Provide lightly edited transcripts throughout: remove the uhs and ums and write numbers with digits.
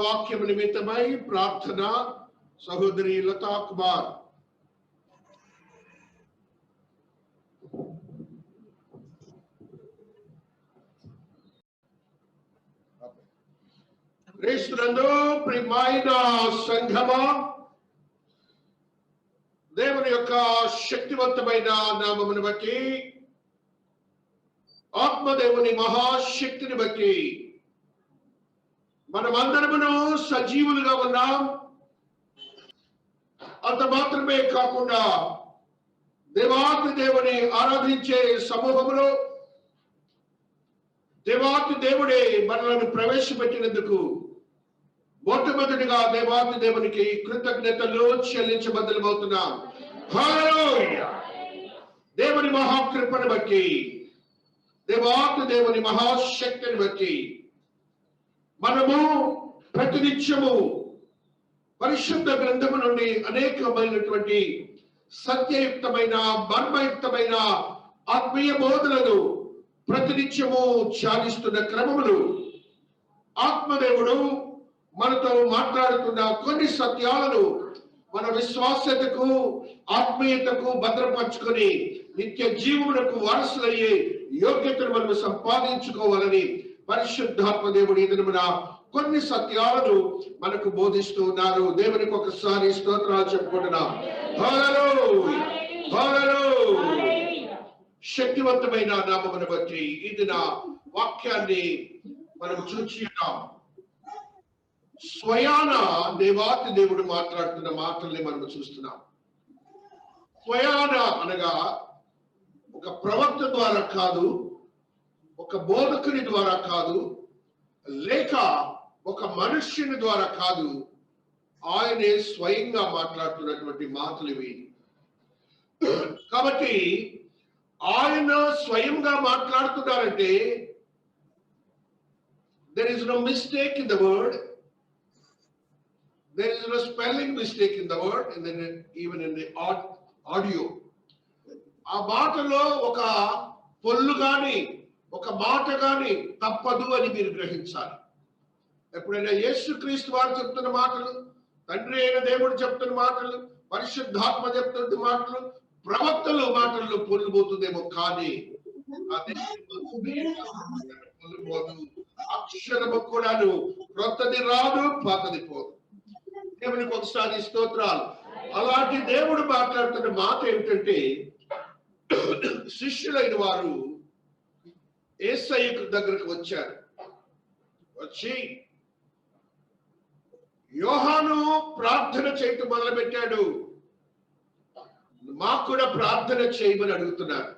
వాక్యం నిమిత్తమై ప్రార్థన సహోదరి లతా కుమార్. క్రీస్తునందు ప్రియమైన సంఘమా, దేవుని యొక్క శక్తివంతమైన నామమును బట్టి, ఆత్మదేవుని మహాశక్తిని బట్టి మనమందరమును సజీవులుగా ఉన్నాం. అంత మాత్రమే కాకుండా దేవాతి దేవుని ఆరాధించే సమూహంలో దేవాతి దేవుడే మనలను ప్రవేశపెట్టినందుకు మొట్టమొదటిగా దేవాతి దేవునికి కృతజ్ఞతలు చెల్లించబద్దలమవుతున్నాం. హల్లెలూయా! దేవుని మహాకృపను బట్టి, దేవాతి దేవుని మహాశక్తిని బట్టి మనము ప్రతినిత్యము పరిశుద్ధ గ్రంథము నుండి అనేకమైనటువంటి సత్యయుక్తమైన మర్మయుక్తమైన ఆత్మీయ బోధనలు ప్రతినిత్యము ధ్యానిస్తున్న క్రమములు ఆత్మదేవుడు మనతో మాట్లాడుతున్న కొన్ని సత్యాలను మన విశ్వాసతకు ఆత్మీయతకు భద్రపరచుకొని నిత్య జీవమునకు వారసులయ్యే యోగ్యతను మనం సంపాదించుకోవాలని పరిశుద్ధాత్మ దేవుడు ఈ దినమున కొన్ని సత్యాలను మనకు బోధిస్తూ ఉన్నారు. దేవునికి ఒకసారి స్తోత్రాలు చెప్పుకుంటున్నాం. హల్లెలూయా! హల్లెలూయా! శక్తివంతమైన నామమును బట్టి ఈ దిన వాక్యాన్ని మనం చూచి ఉన్నాం. స్వయాన దేవాతి దేవుడు మాట్లాడుతున్న మాటల్ని మనం చూస్తున్నాం. స్వయాన అనగా ఒక ప్రవక్త ద్వారా కాదు, ఒక బోధకుని ద్వారా కాదు, లేక ఒక మనుష్యుని ద్వారా కాదు, ఆయనే స్వయంగా మాట్లాడుతున్నటువంటి మాటలు ఇవి. కాబట్టి ఆయన స్వయంగా మాట్లాడుతున్నారంటే there is no mistake in the word, there is no spelling mistake in the word, and then even in the audio. ఆ మాటలో ఒక పొల్లు గాని ఒక మాట గాని తప్పదు అని మీరు గ్రహించాలి. ఎప్పుడైనా యేసుక్రీస్తు వారు చెప్తున్న మాటలు, తండ్రి అయిన దేవుడు చెప్తున్న మాటలు, పరిశుద్ధాత్మ చెప్తున్న మాటలు, ప్రవక్తలు మాటల్లో పొల్లుపోతుందేమో, కానీ పొల్లుపోదు. అక్షరము కూడాను క్రొత్తది రాదు, పాతది పోదు. దేవునికి ఒకసారి స్తోత్రాలు. అలాంటి దేవుడు మాట్లాడుతున్న మాట ఏమిటంటే, శిష్యులైన వారు యేసయ్య దగ్గరకు వచ్చారు. వచ్చి యోహాను ప్రార్థన చేయటం మొదలు పెట్టాడు, మాకు కూడా ప్రార్థన చేయమని అడుగుతున్నారు.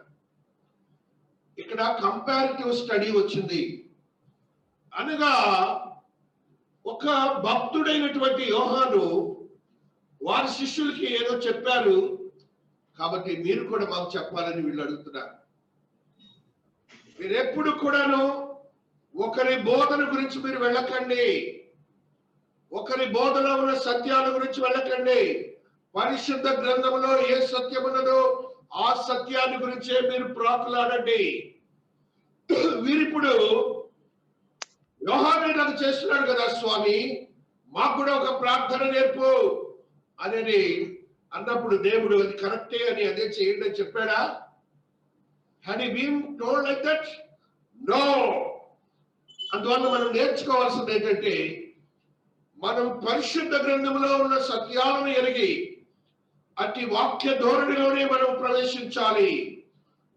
ఇక్కడ కంపారిటివ్ స్టడీ వచ్చింది. అనగా ఒక భక్తుడైనటువంటి యోహాను వారి శిష్యులకి ఏదో చెప్పారు, కాబట్టి మీరు కూడా మాకు చెప్పాలని వీళ్ళు అడుగుతున్నారు. మీరెప్పుడు కూడాను ఒకరి బోధన గురించి మీరు వెళ్ళకండి, ఒకరి బోధన ఉన్న సత్యాల గురించి వెళ్ళకండి. పరిశుద్ధ గ్రంథంలో ఏ సత్యం ఉన్నదో ఆ సత్యాన్ని గురించే మీరు ప్రాకులాడండి. వీరిప్పుడు యోహాను నాకు చేస్తున్నాడు కదా స్వామి, మాకు కూడా ఒక ప్రార్థన నేర్పు అని అన్నప్పుడు దేవుడు అది కరెక్టే అని అదే చేయండి అని చెప్పాడా? Had he been told like that? No. అందువల్ల మనం నేర్చుకోవాల్సింది ఏంటంటే, మనం పరిశుద్ధ గ్రంథంలో ఉన్న సత్యాలను ఎరిగి అట్టి వాక్య ధోరణిలోనే మనం ప్రవేశించాలి.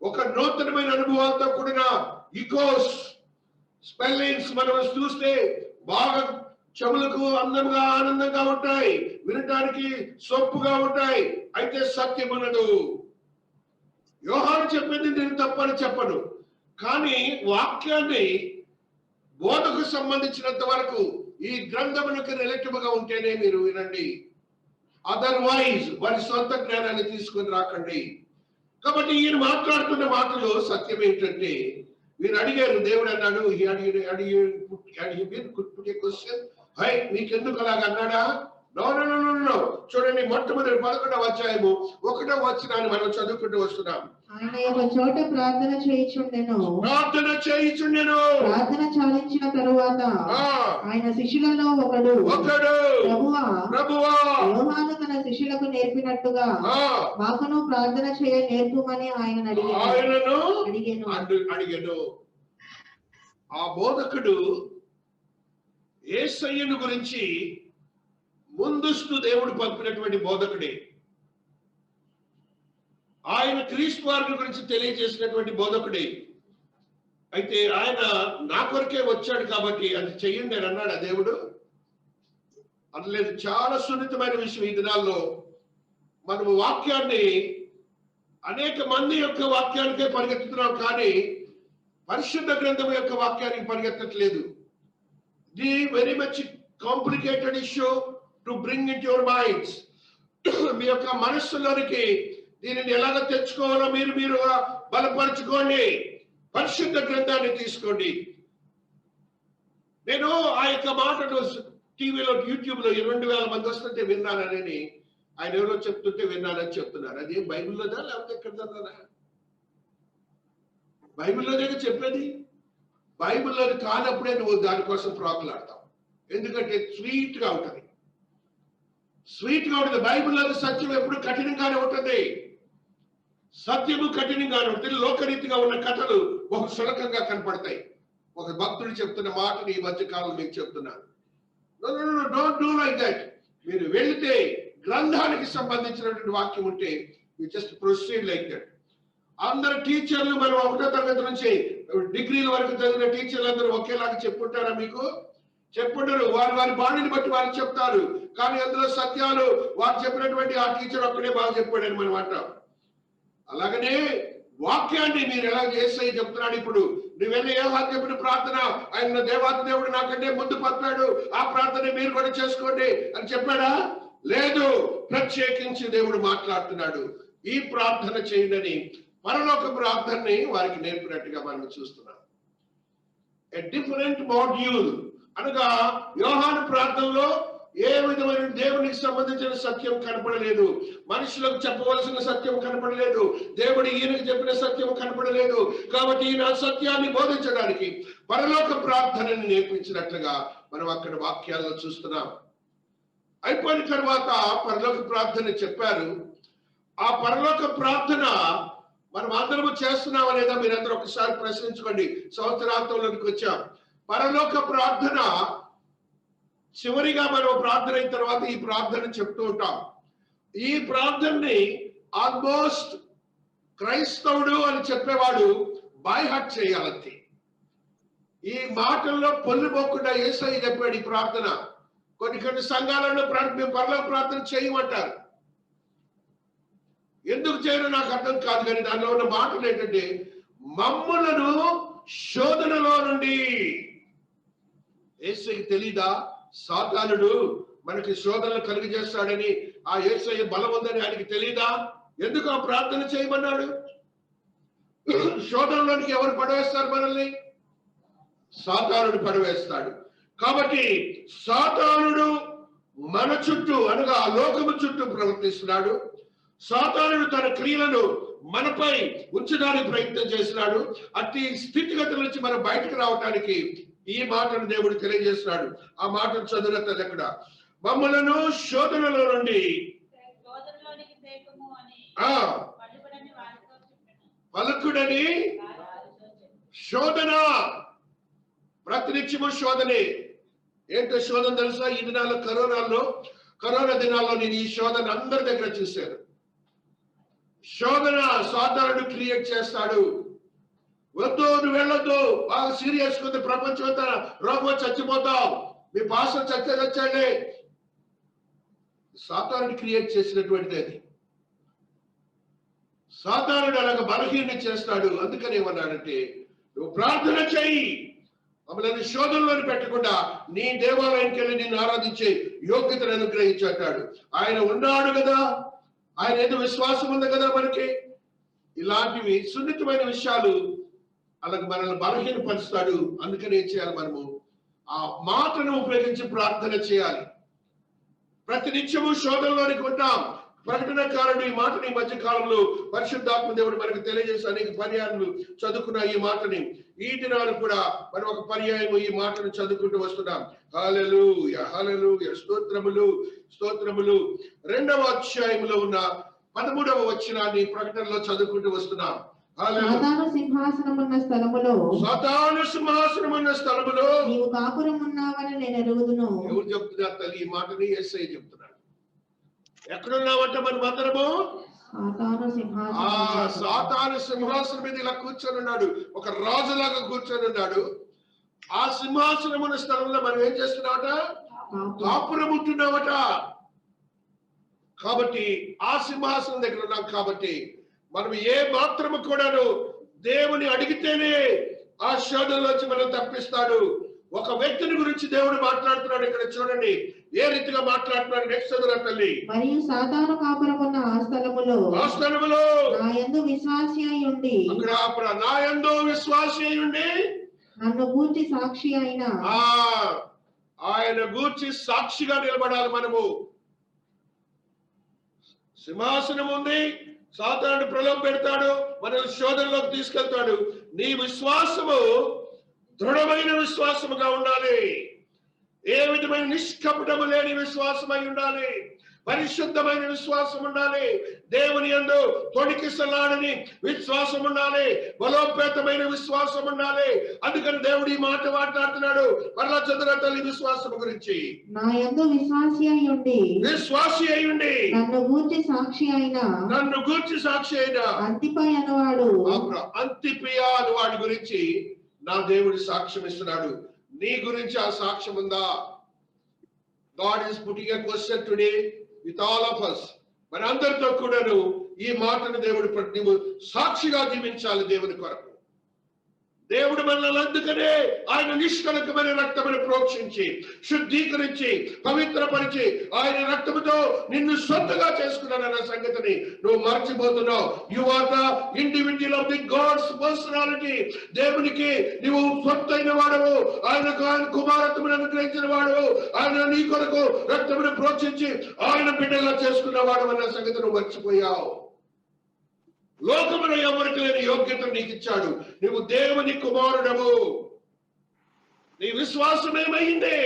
ఒక నూతనమైన అనుభవాలతో కూడిన ఈకోస్ స్పెల్లింగ్స్ మనం చూస్తే బాగా చెవులకు అందంగా ఆనందంగా ఉంటాయి, వినటానికి సొప్పుగా ఉంటాయి, అయితే సత్యం ఉన్నదు. యోహాను చెప్పింది నేను తప్పని చెప్పను, కానీ వాక్యాన్ని బోధకు సంబంధించినంత వరకు ఈ గ్రంథములకు రిలేటివ్గా ఉంటేనే మీరు వినండి. అదర్వైజ్ వారి సొంత జ్ఞానాన్ని తీసుకొని రాకండి. కాబట్టి ఈయన మాట్లాడుతున్న మాటలో సత్యం ఏంటంటే, మీరు అడిగారు, దేవుడు అన్నాడు, మీకెందుకు అలాగ అన్నాడా? No no no no. చూడండి, మొట్టమొదటి 11వ అధ్యాయము 1వ వచనాన్ని మనం చదువుకుంటూ వస్తున్నాం. ఆయన ఒక చోట ప్రార్థన చేయుచుండెను. ప్రార్థన చాలించిన తరువాత ఆయన శిష్యులలో ఒకడు ప్రభువా యోహాను తన శిష్యులకు నేర్పినట్టుగా మాకును ప్రార్థన చేయ నేర్పుమని ఆయన అడిగాను. ఆ బోధకుడు యేసయ్యను గురించి ముందస్తు దేవుడు పంపినటువంటి బోధకుడే. ఆయన క్రీస్తు వారి గురించి తెలియజేసినటువంటి బోధకుడే. అయితే ఆయన నా కొరకే వచ్చాడు కాబట్టి అది చెయ్యండి అని అన్నాడు ఆ దేవుడు అనలేదు. చాలా సున్నితమైన విషయం. ఈ దినాల్లో మనము వాక్యాన్ని అనేక మంది యొక్క వాక్యానికే పరిగెత్తుతున్నాం, కానీ పరిశుద్ధ గ్రంథం యొక్క వాక్యానికి పరిగెత్తట్లేదు. The very much complicated issue to bring in your minds. మీ యొక్క మనస్సులోనికి దీనిని ఎలాగ తెచ్చుకోవాలో మీరు బలపరచుకోండి. పరిశుద్ధ గ్రంథాన్ని తీసుకోండి. నేను ఆ యొక్క మాటను టీవీలో యూట్యూబ్ లో 2,000 మంది వస్తుంటే విన్నానని ఆయన ఎవరో చెప్తుంటే విన్నానని చెప్తున్నారు. అది బైబిల్లోదా లేకపోతే ఎక్కడదా? బైబిల్లోనే చెప్పేది. బైబిల్లోది కానప్పుడే నువ్వు దానికోసం ప్రాకులాడతావు. ఎందుకంటే స్వీట్ గా ఉంటుంది. బైబిల్లోని సత్యం ఎప్పుడు కఠినంగానే ఉంటుంది. సత్యము కఠినంగానే ఉంటుంది. లోకరీతిగా ఉన్న కథలు ఒక సులకంగా కనపడతాయి. ఒక భక్తుడు చెప్తున్న మాటని ఈ మధ్య కాలం మీకు చెప్తున్నాను. Don't do like that. మీరు వెళితే గ్రంథానికి సంబంధించినటువంటి వాక్యం ఉంటే you just proceed like that. అందరు టీచర్లు మనం 1వ తరగతి నుంచి డిగ్రీల వరకు చదివిన టీచర్లు అందరూ ఒకేలాగా చెప్పుంటారా? మీకు చెప్పుంటారు. వారి బాణిని బట్టి వారు చెప్తారు, కానీ అందులో సత్యాలు వారు చెప్పినటువంటి ఆ టీచర్ ఒక్కడే బాగా చెప్పాడని మనం అంటాం. అలాగనే వాక్యాన్ని మీరు ఎలా చేస్తే చెప్తున్నాడు. ఇప్పుడు నువ్వెళ్ళి ఏ చెప్పిన ప్రార్థన ఆయన దేవాది దేవుడు నాకంటే ముందు పంపాడు, ఆ ప్రార్థన మీరు కూడా చేసుకోండి అని చెప్పాడా? లేదు. ప్రత్యేకించి దేవుడు మాట్లాడుతున్నాడు. ఈ ప్రార్థన చేయండి. పరలోక ప్రార్థనని వారికి నేర్పినట్టుగా మనం చూస్తున్నాం. ఎ డిఫరెంట్ మాడ్యూల్ అనగా యోహాను ప్రార్థనలో ఏ విధమైన దేవునికి సంబంధించిన సత్యం కనపడలేదు, మనుషులకు చెప్పవలసిన సత్యం కనపడలేదు, దేవుడు ఈయనకు చెప్పిన సత్యం కనపడలేదు. కాబట్టి ఈయన సత్యాన్ని బోధించడానికి పరలోక ప్రార్థనని నేర్పించినట్లుగా మనం అక్కడ వాక్యాల్లో చూస్తున్నాం. అయిపోయిన తర్వాత పరలోక ప్రార్థన చెప్పారు. ఆ పరలోక ప్రార్థన మనం అందరము చేస్తున్నాం అనేదా మీరందరూ ఒకసారి ప్రశ్నించుకోండి. సంవత్సరాంతంలోకి వచ్చాం. పరలోక ప్రార్థన చివరిగా మనం ప్రార్థన అయిన తర్వాత ఈ ప్రార్థన చెప్తూ ఉంటాం. ఈ ప్రార్థనని ఆల్మోస్ట్ క్రైస్తవుడు అని చెప్పేవాడు బై హార్ట్ చేయాలంతే. ఈ మాటల్లో పొల్లిపోకుండా యేసయ్య చెప్పాడు ఈ ప్రార్థన. కొన్ని సంఘాలలో మేము పరలోక ప్రార్థన చేయమంటారు. ఎందుకు చేయరు నాకు అర్థం కాదు, కానీ దానిలో ఉన్న మాటలు ఏంటంటే మమ్ములను శోధనలో నుండి. యేసయ్యకి తెలీదా సాతానుడు మనకి శోధనలు కలిగజేస్తాడని? ఆ యేసయ్య బలం ఉందని ఆయనకి తెలీదా? ఎందుకు ఆ ప్రార్థన చేయమన్నాడు? శోధనలోనికి ఎవరు పడవేస్తారు మనల్ని? సాతానుడు పడవేస్తాడు. కాబట్టి సాతానుడు మన చుట్టూ అనగా లోకము చుట్టూ ప్రవర్తిస్తున్నాడు. సాతానుడు తన క్రియలను మనపై ఉంచడానికి ప్రయత్నం చేస్తున్నాడు. అట్టి స్థితిగతుల నుంచి మనం బయటకు రావడానికి ఈ మాటను దేవుడు తెలియజేస్తున్నాడు. ఆ మాటను చదువుత ఎక్కడ? మమ్మలను శోధనలో నుండి పలుకుడని. శోధన ప్రతినిత్యము శోధనే. ఏంటో శోధన తెలుసా? ఈ దినాల్లో కరోనా దినాల్లో నేను ఈ శోధన అందరి దగ్గర చూశాను. శోధన సాతానుడు క్రియేట్ చేస్తాడు. వద్దు, నువ్వు వెళ్ళొద్దు, బాగా సీరియస్ ఉంది, ప్రపంచం అంతా రోగం చచ్చిపోతావు, మీ పాస్టర్ చచ్చాడే. సాతానుడు క్రియేట్ చేసినటువంటిది అది. సాతానుడు అలాగ బలహీన చేస్తాడు. అందుకని ఏమన్నాడంటే నువ్వు ప్రార్థన చెయ్యి, మమ్మల్ని శోధనలోని పెట్టకుండా నీ దేవాలయానికి వెళ్ళి నిన్ను ఆరాధించే యోగ్యతను అనుగ్రహించాడు. ఆయన ఉన్నాడు కదా, ఆయన ఏదో విశ్వాసం ఉంది కదా మనకి. ఇలాంటివి సున్నితమైన విషయాలు అలాగే మనల్ని బలహీనపరుస్తాడు. అందుకని ఏం చేయాలి? మనము ఆ మాటను ఉపయోగించి ప్రార్థన చేయాలి. ప్రతి నిత్యము శోధనలోనికి ఉంటాం. ప్రకటనకారుడు ఈ మాటని ఈ మధ్య కాలంలో పరిశుద్ధాత్మ దేవుడు మనకు తెలియజేసి అనేక పర్యాయాలు చదువుకున్న ఈ మాటని ఈ దినాలు కూడా మనం ఒక పర్యాయం ఈ మాటను చదువుకుంటూ వస్తున్నాం. హల్లెలూయా హల్లెలూయా, స్తోత్రములు స్తోత్రములు. 2వ అధ్యాయంలో ఉన్న 13వ వచనాన్ని ప్రకటనలో చదువుకుంటూ వస్తున్నాం. సాతాను సింహాసనమున్న స్థలములో నీవు కాపురం ఉన్నావని నేను ఎరుగుదును. ఎవరు చెప్తున్నారు తల్లి ఈ మాటని? యేసయ్య చెప్తున్నాడు. ఎక్కడున్నామంటే మనం అందరము సాతాను సింహాసనం మీద ఇలా కూర్చొని ఉన్నాడు, ఒక రాజులాగా కూర్చొని ఉన్నాడు. ఆ సింహాసనమున్న స్థలంలో మనం ఏం చేస్తున్నామట? కాపురం ఉంటున్నామట. కాబట్టి ఆ సింహాసనం దగ్గర ఉన్నాం. కాబట్టి మనం ఏ మాత్రము కూడాను దేవుని అడిగితేనే ఆ శోధనలోంచి మనం తప్పిస్తాడు. ఒక వ్యక్తిని గురించి దేవుడు మాట్లాడుతున్నాడు. ఇక్కడ చూడండి ఏ రీతిగా మాట్లాడుతున్నాడు. నెక్స్ట్ చదువు తల్లి. మరియు సాతాను కాపురమున్న ఆ స్థలములో నా యందు విశ్వాసి అయి ఉండి, అక్కడ నా యందు విశ్వాసి అయి ఉండి నన్ను గూర్చి సాక్షి అయిన ఆయన గూర్చి సాక్షిగా నిలబడాలి. మనము సింహాసనం ఉంది, సాతానుడు ప్రలోభ పెడతాడు, మనల్ని శోధనలోకి తీసుకెళ్తాడు. నీ విశ్వాసము దృఢమైన విశ్వాసముగా ఉండాలి. ఏ విధమైన నిష్కపటము లేని విశ్వాసమై ఉండాలి. పరిశుద్ధమైన విశ్వాసం ఉండాలి. దేవుని యందు తొణికిసలాడని విశ్వాసం ఉండాలి. బలోపేతమైన విశ్వాసం ఉండాలి. అందుకని దేవుడు ఈ మాట మాట్లాడుతున్నాడు. మరలా చదువు తల్లి విశ్వాసం గురించి. నా యందు విశ్వాసి అయి ఉండి నన్ను గూర్చి సాక్షి అయిన అంతిపై అన్నవాడు అంతిపియా అని వాడి గురించి నా దేవుడు సాక్ష్యం ఇస్తున్నాడు. నీ గురించి ఆ సాక్ష్యం ఉందా? God is putting a question today with all of us. మనందరితో కూడాను ఈ మాటను దేవుడు సాక్షిగా జీవించాలి దేవుని కొరకు. దేవుడు మనల్ని అందుకనే ఆయన నిష్కలంకమైన రక్తమును ప్రోక్షించి శుద్ధీకరించి పవిత్రపరిచి ఆయన రక్తముతో నిన్ను సొంతగా చేసుకున్నాడన్న సంగతిని నువ్వు మర్చిపోతున్నావు. You are the individual of the God's personality. దేవునికి నువ్వు సొంతైన వాడవు. ఆయనకు ఆయన కుమారత్వమును అనుగ్రహించిన వాడవు. ఆయన నీ కొరకు రక్తమును ప్రోక్షించి ఆయన బిడ్డగా చేసుకున్న వాడు అన్న సంగతి నువ్వు మర్చిపోయావు. లోకమున ఎవరికి లేని యోగ్యత నీకు ఇచ్చాడు. నువ్వు దేవుని కుమారుడవు. నీ విశ్వాసం ఏమైంది?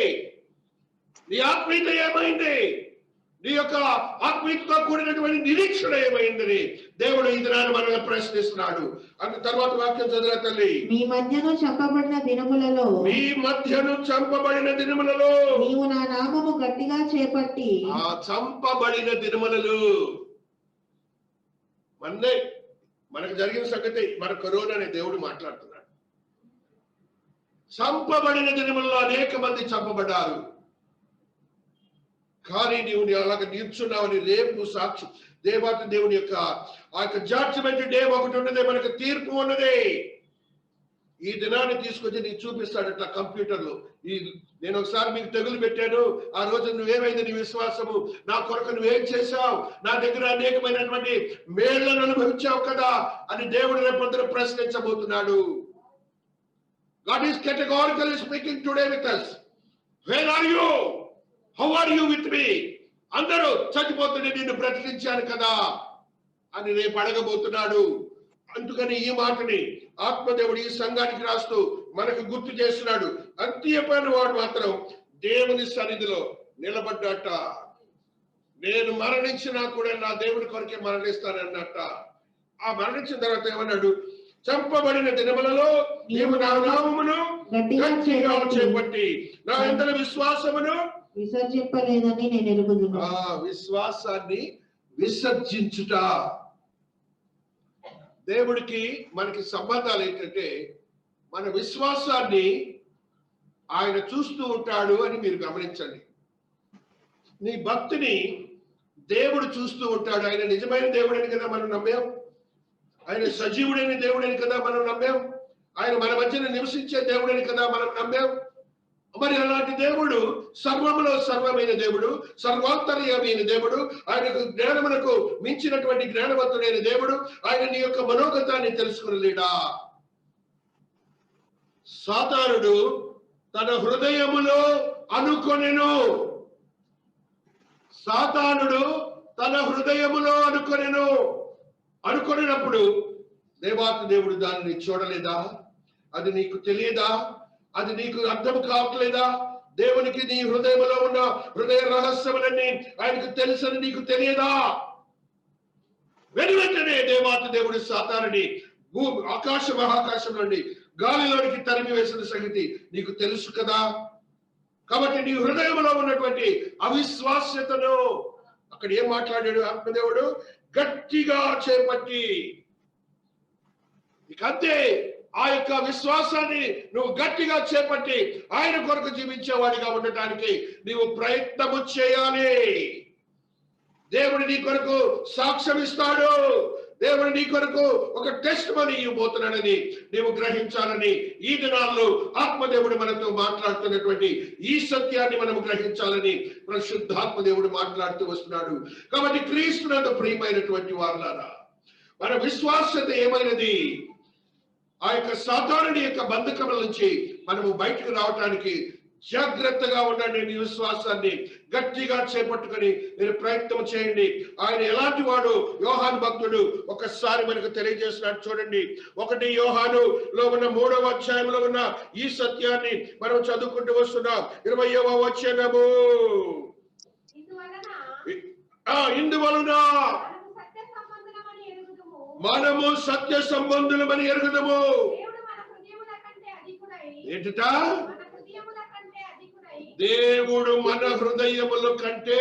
నీ ఆత్మీయత ఏమైంది? నీ యొక్క ఆత్మీయతతో కూడినటువంటి నిరీక్షణ ఏమైందని దేవుడు ఈ దినాన్ని మనల్ని ప్రశ్నిస్తున్నాడు. అందు తర్వాత వాక్యం చదివే తల్లి. మీ మధ్యను చంపబడిన దినములలో నీవు నా నామము గట్టిగా చేపట్టి. ఆ చంపబడిన దినములలో మనకు జరిగిన సంగతి మన కరోనా అనే దేవుడు మాట్లాడుతున్నాడు. చంపబడిన దినములలో అనేక మంది చంపబడ్డారు. కానీ నీవు అలాగ నిల్చున్నావని రేపు సాక్షి దేవాతి దేవుని యొక్క ఆ యొక్క జడ్జిమెంట్ డే ఒకటి ఉన్నదే, మనకు తీర్పు ఉన్నదే. ఈ దినాన్ని తీసుకొచ్చి నీకు చూపిస్తాడు అట్లా కంప్యూటర్లో. నేను ఒకసారి మీకు తెగులు పెట్టాను, ఆ రోజు నువ్వేమైంది నీ విశ్వాసము, నా కొరకు నువ్వేం చేశావు, నా దగ్గర అనేకమైనటువంటి మేళ్లను అనుభవించావు కదా అని దేవుడు రేపొద్దున ప్రశ్నించబోతున్నాడు. God is categorically speaking today with us. Where are you? How are you with me? అందరూ చచ్చిపోతుంటే నిన్ను బ్రతికించాను కదా అని రేపు అడగబోతున్నాడు. అందుకని ఈ మాటని ఆత్మదేవుడు ఈ సంఘానికి రాస్తూ మనకు గుర్తు చేస్తున్నాడు. అంత్యపైన వాడు మాత్రం దేవుని సన్నిధిలో నిలబడ్డాట. నేను మరణించినా కూడా నా దేవుడి కొరకే మరణిస్తానన్నట్ట. ఆ మరణించిన తర్వాత ఏమన్నాడు? చంపబడిన దినములలో నీవు నా నామమును గట్టిగా చేపట్టి నా యందు విశ్వాసమును విసర్జింపలేదని నేను ఎరుగుదును. విశ్వాసాన్ని విసర్జించుట. దేవుడికి మనకి సంబంధాలు ఏంటంటే మన విశ్వాసాన్ని ఆయన చూస్తూ ఉంటాడు అని మీరు గమనించండి. నీ భక్తిని దేవుడు చూస్తూ ఉంటాడు. ఆయన నిజమైన దేవుడని కదా మనం నమ్మాం. ఆయన సజీవుడైన దేవుడని కదా మనం నమ్మాం. ఆయన మన మధ్యన నివసించే దేవుడని కదా మనం నమ్మాం. మరి అలాంటి దేవుడు సర్వములో సర్వమైన దేవుడు, సర్వాంతర్యమైన దేవుడు, ఆయనకు జ్ఞానమునకు మించినటువంటి జ్ఞానవంతుడైన దేవుడు. ఆయన నీ యొక్క మనోగతాన్ని తెలుసుకునలేడా? సాతానుడు తన హృదయములో అనుకొనెను. సాతానుడు తన హృదయములో అనుకొనినప్పుడు దేవాతి దేవుడు దానిని చూడలేదా? అది నీకు తెలియదా? అది నీకు అర్థం కావట్లేదా? దేవునికి నీ హృదయంలో ఉన్న హృదయ రహస్యములన్నీ ఆయనకు తెలుసని నీకు తెలియదా? వెంటనే దేవాతి దేవుడు సాతానుని ఆకాశ మహాకాశం నుండి గాలిలోనికి తరిమి వేసిన సంగతి నీకు తెలుసు కదా. కాబట్టి నీ హృదయంలో ఉన్నటువంటి అవిశ్వాస్యతను అక్కడ ఏం మాట్లాడాడు ఆత్మదేవుడు? గట్టిగా చేపట్టి. అంతే, ఆ యొక్క విశ్వాసాన్ని నువ్వు గట్టిగా చేపట్టి ఆయన కొరకు జీవించేవాడిగా ఉండటానికి నీవు ప్రయత్నము చేయాలి. దేవుడు నీ కొరకు సాక్ష్యం ఇస్తాడు. దేవుడు నీ కొరకు ఒక టెస్ట్ మనీ ఇవ్వబోతున్నాడని నీవు గ్రహించాలని ఈ దినాల్లో ఆత్మదేవుడు మనతో మాట్లాడుతున్నటువంటి ఈ సత్యాన్ని మనం గ్రహించాలని పరిశుద్ధాత్మ దేవుడు మాట్లాడుతూ వస్తున్నాడు. కాబట్టి క్రీస్తునందు ప్రియమైనటువంటి వారులారా, మన విశ్వాసత ఏమైనది? ఆ యొక్క సాతానుడి యొక్క బంధకముల నుంచి మనము బయటకు రావటానికి జాగ్రత్తగా ఉండండి. నీ విశ్వాసాన్ని గట్టిగా చేపట్టుకుని మీరు ప్రయత్నం చేయండి. ఆయన ఎలాంటి వాడు? యోహాను భక్తుడు ఒకసారి మనకు తెలియజేస్తున్నాడు. చూడండి, 1 యోహానులో ఉన్న 3వ అధ్యాయంలో ఉన్న ఈ సత్యాన్ని మనం చదువుకుంటూ వస్తున్నాం. 20వ వచనము, ఇందువలన మనము సత్య సంబంధులమని ఎరుగుదము. ఏంట? దేవుడు మన హృదయముల కంటే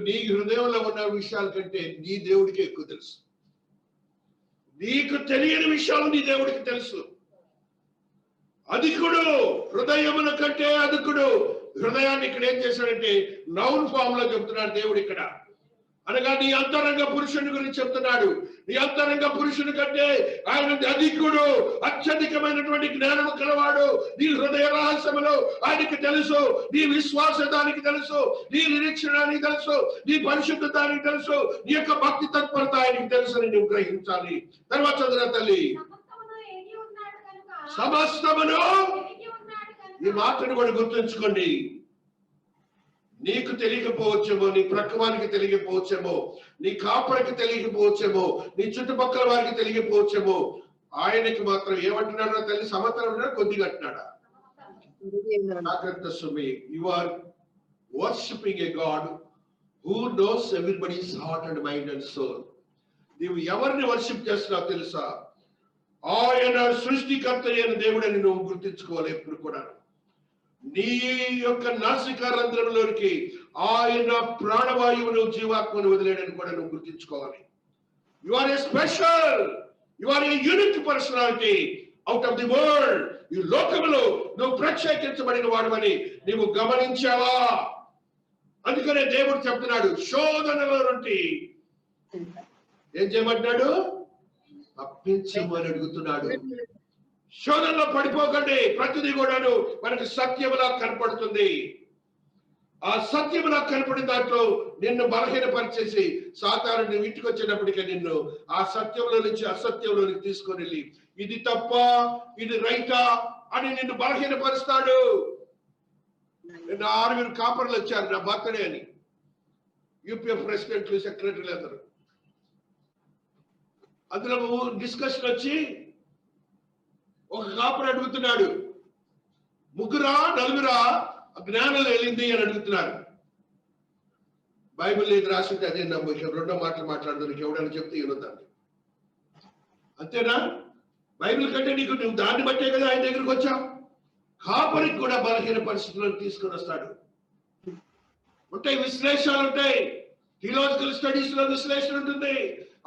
నీ హృదయంలో ఉన్న విషయాల కంటే నీ దేవుడికి ఎక్కువ తెలుసు. నీకు తెలియని విషయాలు నీ దేవుడికి తెలుసు. అధికుడు, హృదయముల కంటే అధికుడు. హృదయాన్ని ఇక్కడ ఏం చేశాడంటే నౌన్ ఫామ్ లో చెప్తున్నాడు దేవుడు ఇక్కడ. అనగా నీ అంతరంగ పురుషుని గురించి చెప్తున్నాడు. నీ అంతరంగ పురుషుని కంటే ఆయన అధికుడు, అత్యధికమైనటువంటి జ్ఞానము కలవాడు. నీ హృదయ రహస్యములు ఆయనకి తెలుసు. నీ విశ్వాసానికి తెలుసు. నీ నిరీక్షణానికి తెలుసు. నీ పరిశుద్ధతానికి తెలుసు. నీ యొక్క భక్తి తత్పరత ఆయనకి తెలుసు అని నువ్వు గ్రహించాలి. తర్వాత చదువురా తల్లి, సమస్తమును. ఈ మాటను కూడా గుర్తుంచుకోండి. నీకు తెలియకపోవచ్చేమో, నీ ప్రక్కవానికి తెలియకపోవచ్చేమో, నీ కాపరికి తెలియకపోవచ్చేమో, నీ చుట్టుపక్కల వారికి తెలియకపోవచ్చేమో, ఆయనకి మాత్రం ఏమంటున్నాడో తల్లి? సమతరం కొద్దిగా అంటున్నాడా? జాగ్రత్త సుమి, you are worshiping a god who knows everybody's heart and mind and soul. నీవు ఎవరిని వర్షిప్ చేస్తున్నావు తెలుసా? ఆయన సృష్టికర్త అయిన దేవుడని నువ్వు గుర్తించుకోవాలి ఎప్పుడు కూడా. నీ యొక్క నాసిక రంధ్రంలోనికి ఆయన ప్రాణవాయువును, జీవాత్మను వదిలేడని కూడా నువ్వు గుర్తించుకోవాలి. You are a special, you are a unique personality out of the world. ఈ లోకములో నువ్వు ప్రత్యేకించబడిన వాడవని నీవు గమనించావా? అందుకనే దేవుడు చెప్తున్నాడు, శోధనలో నుండి ఏం చేయమంటున్నాడు? తప్పించమని అడుగుతున్నాడు. శోధనలో పడిపోకండి. ప్రతిదీ కూడాను మనకు సత్యములా కనపడుతుంది. ఆ సత్యములా కనపడిన దాంట్లో నిన్ను బలహీనపరిచేసి సాతాను ఇంటికి వచ్చేటప్పటికే నిన్ను ఆ సత్యంలో నుంచి అసత్యంలోనికి తీసుకొని వెళ్ళి ఇది తప్ప, ఇది రైటా అని నిన్ను బలహీనపరుస్తాడు. నిన్న 6 కాపర్లు వచ్చారు నా బర్త్డే అని. యూపీఎఫ్ ప్రెసిడెంట్లు, సెక్రటరీలు అందరూ. అందులో డిస్కషన్ వచ్చి ఒక కాపర్ అడుగుతున్నాడు, 3 4 జ్ఞానం వెళ్ళింది అని అడుగుతున్నారు. బైబిల్ ఏది రాసింటే అదే నమ్ము. రెండో మాటలు మాట్లాడుతాను, ఎవడని చెప్తే వినొద్దండి. అంతేనా? బైబిల్ కంటే నువ్వు దాన్ని బట్టే కదా ఆయన దగ్గరికి వచ్చావు. కాపరికి కూడా బలహీన పరిస్థితులను తీసుకొని వస్తాడు. ఉంటాయి, విశ్లేషణలు ఉంటాయి. థియలాజికల్ స్టడీస్ లో విశ్లేషణ ఉంటుంది.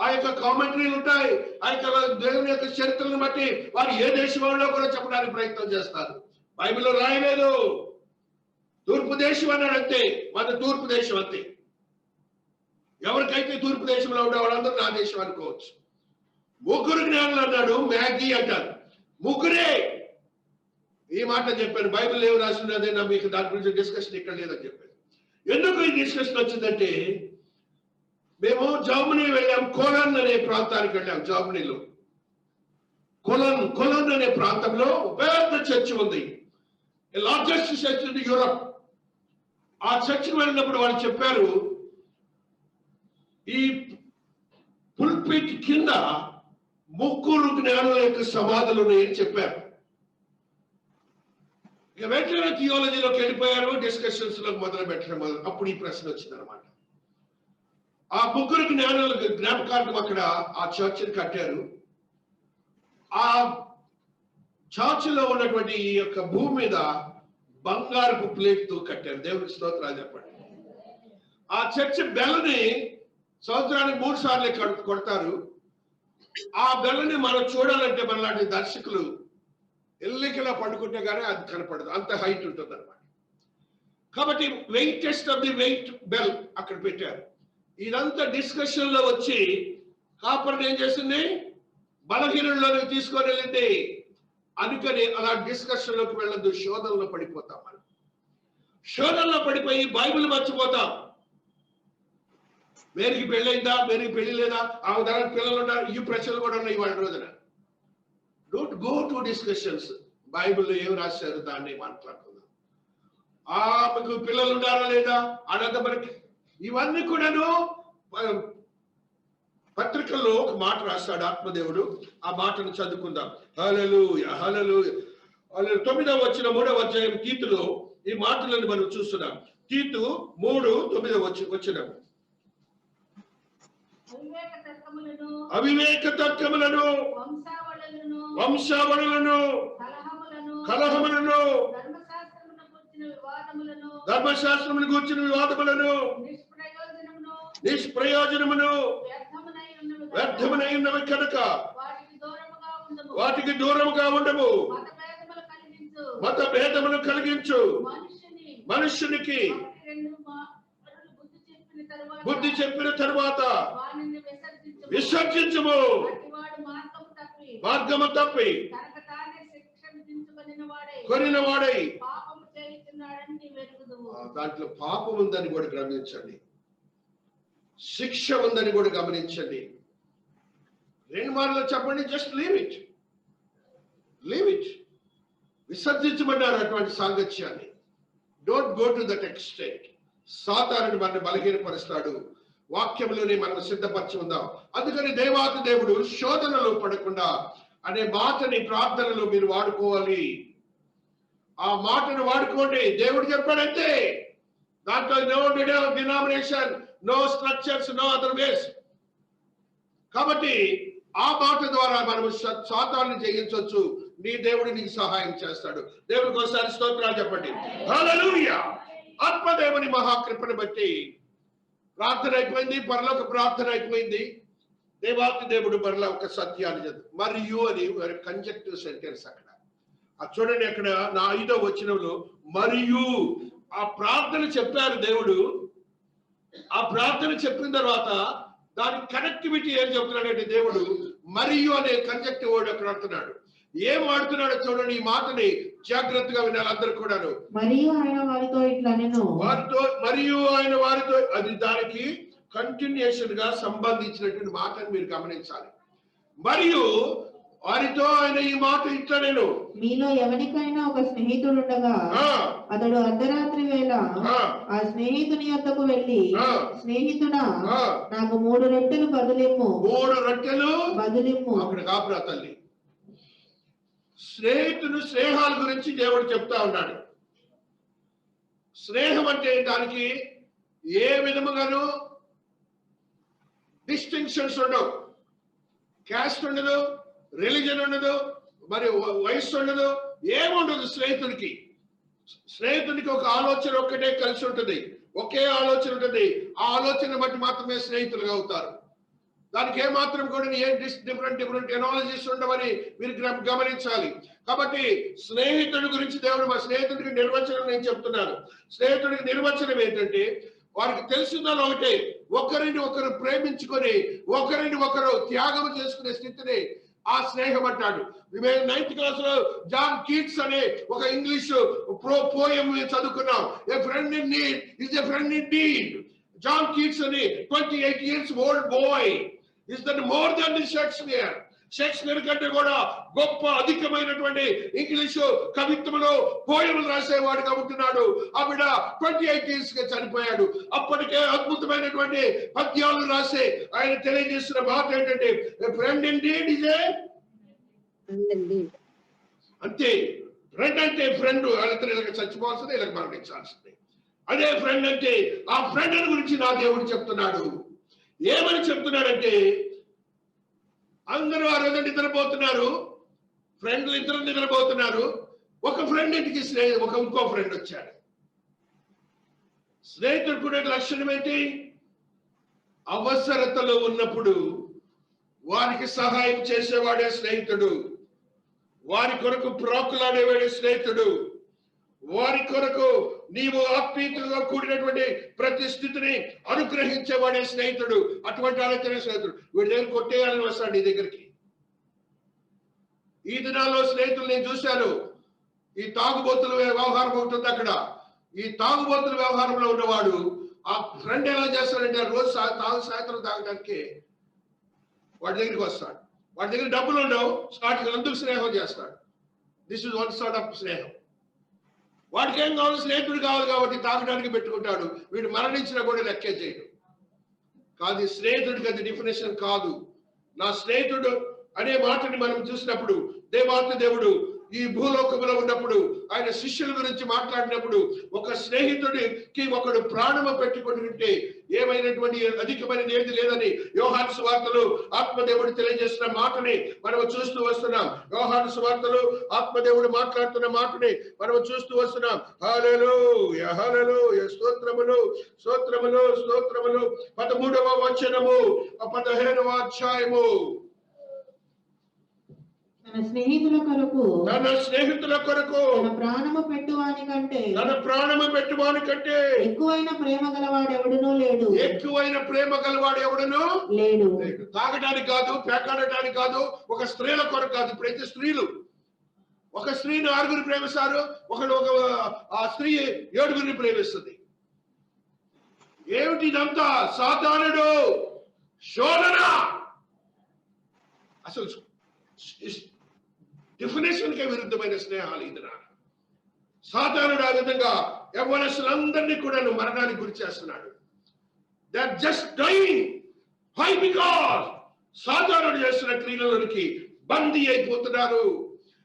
ఆ యొక్క కామెంటరీలు ఉంటాయి. ఆ యొక్క దేవుని యొక్క చరిత్రను బట్టి వారు ఏ దేశం వాళ్ళో కూడా చెప్పడానికి ప్రయత్నం చేస్తారు. బైబిల్లో రాయలేదు. తూర్పు దేశం అన్నాడు అంతే, మన తూర్పు దేశం అంతే. ఎవరికైతే తూర్పు దేశంలో ఉండే వాళ్ళందరూ నా దేశం అనుకోవచ్చు. 3 జ్ఞానులు అన్నాడు, మ్యాగీ అంటారు. 3 ఈ మాట చెప్పాను. బైబిల్ ఏమి రాసింది అదే నా మీకు దాని గురించి డిస్కషన్ ఇక్కడ లేదని చెప్పాను. ఎందుకు ఈ డిస్కషన్ వచ్చిందంటే, మేము జర్మనీ వెళ్ళాం. కోలన్ అనే ప్రాంతానికి వెళ్ళాం. జర్మనీలో కొలన్ అనే ప్రాంతంలో పెద్ద చర్చ్ ఉంది. Largest church in Europe. ఆ చర్చ్కి వెళ్ళినప్పుడు వాళ్ళు చెప్పారు, ఈ పుల్పిట్ కింద ముగ్గురు జ్ఞానుల యొక్క సమాధులు ఉన్నాయని చెప్పారు. ఇక వెంటనే థియాలజీలోకి వెళ్ళిపోయారు, డిస్కషన్స్ లోకి మొదలు పెట్టడం. అప్పుడు ఈ ప్రశ్న వచ్చింది అనమాట. ఆ ముగ్గురు జ్ఞానుల జ్ఞాపకార్థం అక్కడ ఆ చర్చిని కట్టారు. ఆ చర్చిలో ఉన్నటువంటి ఈ యొక్క భూమి మీద బంగారపు ప్లేట్ తో కట్టారు. దేవునికి స్తోత్రాలు చెప్పండి. ఆ చర్చి బెల్లని సంవత్సరానికి 3 సార్లు కొడతారు. ఆ బెల్లని మనం చూడాలంటే మనలాంటి దర్శకులు ఎల్లికలా పండుకుంటే కానీ అది కనపడదు, అంత హైట్ ఉంటుంది అనమాట. కాబట్టి వెయిటెస్ట్ ఆఫ్ ది వెయిట్ బెల్ అక్కడ పెట్టారు. ఇదంతా డిస్కషన్ లో వచ్చి కాపర్ని ఏం చేసింది, బలహీనంలోకి తీసుకొని వెళ్ళింది. అందుకని అలా డిస్కషన్ లోకి వెళ్ళదు, శోధనలో పడిపోతాం. మనం శోధనలో పడిపోయి బైబిల్ మర్చిపోతాం. మేరీకి పెళ్ళైందా, మేరీకి పెళ్లి లేదా, ఆమె దాని పిల్లలు ఉన్నారు, ఈ ప్రశ్నలు కూడా ఉన్నాయి వాళ్ళ రోజున. Don't go to discussions. బైబిల్లో ఏం రాశారు దాన్ని మాట్లాడుకుందాం. ఆమెకు పిల్లలు ఉన్నారా లేదా అనంత మనకి ఇవన్నీ కూడాను పత్రికల్లో ఒక మాట రాస్తాడు ఆత్మదేవుడు. ఆ మాటను చదువుకుందాం. హల్లెలూయా హల్లెలూయా. 9వ వచనం 3వ అధ్యాయం తీతులో ఈ మాటలను మనం చూస్తున్నాం. తీతు 3:9 వచనం. అవివేక తర్కములను, వంశావళులను, కలహములను, ధర్మశాస్త్రమును గూర్చిన వివాదములను, నిష్ప్రయోజనమును, వ్యర్థమునై ఉన్నవి కనుక వాటికి దూరముగా ఉండము. మత భేదమును కలిగించు మనుష్యునికి బుద్ధి చెప్పిన తరువాత విసర్జించుము. మార్గము తప్పి కొనిన వాడై దాంట్లో పాపం ఉందని కూడా గమనించండి, శిక్ష ఉందని కూడా గమనించండి. 2 మార్లు చెప్పండి, just leave it, leave it. విసర్జించబడ్డారు అటువంటి సాంగత్యాన్ని. Don't go to that extent. సాతానుడు మనల్ని బలహీనపరుస్తాడు. వాక్యంలోనే మనం సిద్ధపరిచి ఉందాం. అందుకని దేవాతి దేవుడు శోధనలో పడకుండా అనే మాటని ప్రార్థనలో మీరు వాడుకోవాలి. ఆ మాటను వాడుకోండి. దేవుడు చెప్పాడంతే. దాంట్లో no denomination, no structures, no other ways. కాబట్టి ఆ మాట ద్వారా మనం సాతాన్ని జయించవచ్చు. నీ దేవుడు నీకు సహాయం చేస్తాడు. దేవుడికి ఒకసారి స్తోత్రాలు చెప్పండి. హల్లెలూయా. ఆత్మదేవుని మహాకృపను బట్టి ప్రార్థన అయిపోయింది, పరలోక ప్రార్థన అయిపోయింది. దేవాతి దేవుడు మరలా ఒక సత్యాన్ని చదువు. మరియు అని కంజక్టివ్ సెంటెన్స్ అక్కడ చూడండి. అక్కడ నా 5వ వచనంలో మరియు ఆ ప్రార్థన చెప్పారు దేవుడు. ఆ ప్రార్థన చెప్పిన తర్వాత దాని కనెక్టివిటీ ఏం చెప్తున్నాడంటే దేవుడు మరియు అనే కంజక్టివ్ వర్డ్ అక్కడ అంటున్నాడు. ఏం వాడుతున్నాడో చూడండి. ఈ మాటని జాగ్రత్తగా వినాలి అందరూ కూడాను. మరియు ఆయన వారితో ఇట్లా నేను మరియు ఆయన వారితో, అది దానికి కంటిన్యూషన్ గా సంబంధించినటువంటి మాటని మీరు గమనించాలి. మరియు వారితో ఆయన ఈ మాట ఇట్లా నేను, మీలో ఎవరికైనా ఒక స్నేహితుడు ఉండగా అతడు అర్ధరాత్రి వేళ ఆ స్నేహితుని యొద్దకు వెళ్ళి, స్నేహితుడా నాకు 3 రొట్టెలు బదులిమ్ము. 3 రొట్టెలు బదులిమ్ము. అక్కడ కాపురా తల్లి. స్నేహాల గురించి దేవుడు చెప్తా ఉన్నాడు. స్నేహం అంటే దానికి ఏ విధముగాను డిస్టింక్షన్స్ ఉండవు. క్యాస్ట్ ఉండదు, రిలీజన్ ఉండదు, మరి వయస్సు ఉండదు, ఏముండదు. స్నేహితుడికి ఒక ఆలోచన ఒక్కటే కలిసి ఉంటుంది, ఒకే ఆలోచన ఉంటుంది. ఆ ఆలోచన బట్టి మాత్రమే స్నేహితులుగా అవుతారు. దానికి ఏమాత్రం కూడా డిఫరెంట్ ఎనాలజీస్ ఉండవని మీరు గమనించాలి. కాబట్టి స్నేహితుడి గురించి దేవుడు, మా స్నేహితుడికి నిర్వచనం నేను చెప్తున్నాను. స్నేహితుడికి నిర్వచనం ఏంటంటే వారికి తెలిసిందని ఒకటే, ఒకరిని ఒకరు ప్రేమించుకొని ఒకరిని ఒకరు త్యాగం చేసుకునే స్థితిని ఆ స్నేహం అంటాడు. 9th క్లాస్ లో జాన్ కీట్స్ అనే ఒక ఇంగ్లీష్ పోయం చదువుకున్నాం. A friend in need is a friend indeed. John Keats అని 28 years old boy is that more than the Shakespeare. Shakespeare కంటే కూడా గొప్ప అధికమైనటువంటి ఇంగ్లీషు కవిత్వములో పోయములు రాసేవాడుగా ఉంటున్నాడు. ఆ బిడ్డ 28 years గా చనిపోయాడు. అప్పటికే అద్భుతమైనటువంటి పద్యాలు రాసే ఆయన తెలియజేస్తున్న మాట ఏంటంటే ఫ్రెండ్ ఇండీడ్ ఇస్ ఏ అంతే. ఫ్రెండ్ అంటే ఫ్రెండ్, వాళ్ళిద్దరు ఇలాగ చచ్చిపోవాల్సిందే, ఇలాగ మరణించాల్సిందే. అదే ఫ్రెండ్ అంటే ఆ ఫ్రెండ్ గురించి నా దేవుడు చెప్తున్నాడు. ఏమని చెప్తున్నాడంటే అందరూ ఆ రోజు నిద్రపోతున్నారు, ఫ్రెండ్లు ఇద్దరు నిద్రపోతున్నారు. ఒక ఫ్రెండ్ ఇంటికి ఇంకో ఫ్రెండ్ వచ్చాడు. స్నేహితుడు కూడా లక్షణం ఏంటి? అవసరతలో ఉన్నప్పుడు వారికి సహాయం చేసేవాడే స్నేహితుడు, వారి కొరకు ప్రాకులాడేవాడే స్నేహితుడు, వారి కొరకు నీవు ఆత్మీయతగా కూడినటువంటి ప్రతి స్థితిని అనుగ్రహించేవాడే స్నేహితుడు. అటువంటి ఆలోచన స్నేహితుడు. వీడి దగ్గర కొట్టేయాలని వస్తాడు నీ దగ్గరికి. ఈ దినాల్లో స్నేహితులు నేను చూశాను. ఈ తాగుబోతుల వ్యవహారం ఉంటుంది అక్కడ. ఈ తాగుబోతుల వ్యవహారంలో ఉన్నవాడు ఆ ఫ్రెండ్ ఎలా చేస్తాడంటే రోజు సాయంత్రం తాగడానికి వాడి దగ్గరికి వస్తాడు. వాడి దగ్గర డబ్బులు ఉండవు, వాటికి అందుకు స్నేహం చేస్తాడు. This is one sort of స్నేహం. వాడికి ఏం కావాలి? స్నేహితుడు కావాలి కాబట్టి తాగడానికి పెట్టుకుంటాడు. వీడు మరణించినా కూడా లెక్కే చేయడు. కాదు, స్నేహితుడికి అది డెఫినేషన్ కాదు. నా స్నేహితుడు అనే మాటని మనం చూసినప్పుడు దేవుడు ఈ భూలోకంలో ఉన్నప్పుడు ఆయన శిష్యుల గురించి మాట్లాడినప్పుడు ఒక స్నేహితుడికి ఒకడు ప్రాణము పెట్టుకుని ఉంటే ఏమైనటువంటి అధికమైనది ఏది లేదని యోహాను సువార్తలు ఆత్మదేవుడు తెలియజేస్తున్న మాటని మనం చూస్తూ వస్తున్నాం. యోహాను సువార్తలు ఆత్మదేవుడు మాట్లాడుతున్న మాటని మనం చూస్తూ వస్తున్నాం. హల్లెలూయా హల్లెలూయా, స్తోత్రములు స్తోత్రములు స్తోత్రములు. 13వ వచనము 15వ అధ్యాయము. తన స్నేహితుల కొరకు తన ప్రాణము పెట్టువాని కంటే ఎక్కువైన ప్రేమ గలవాడు ఎవడునూ లేడు. లేడు. తాగడానికి కాదు, పేకాడటానికి కాదు, ఒక స్త్రీల కొరకు కాదు. ఇప్పుడైతే స్త్రీలు ఒక స్త్రీని 6 ప్రేమిస్తారు, ఆ స్త్రీ 7 ప్రేమిస్తుంది. ఏమిటి ఇదంతా? సాతానుడు శోధన. అసలు డెఫినేషన్ కే విరుద్ధమైన స్నేహాలు ఇది. సాతానుడు ఆ విధంగా యవ్వనస్తులందరినీ కూడా మరణానికి గురి చేస్తున్నాడు. They are just dying. Why? Because సాతానుడు చేస్తున్న క్రియలలోనికి బందీ అయిపోతున్నారు.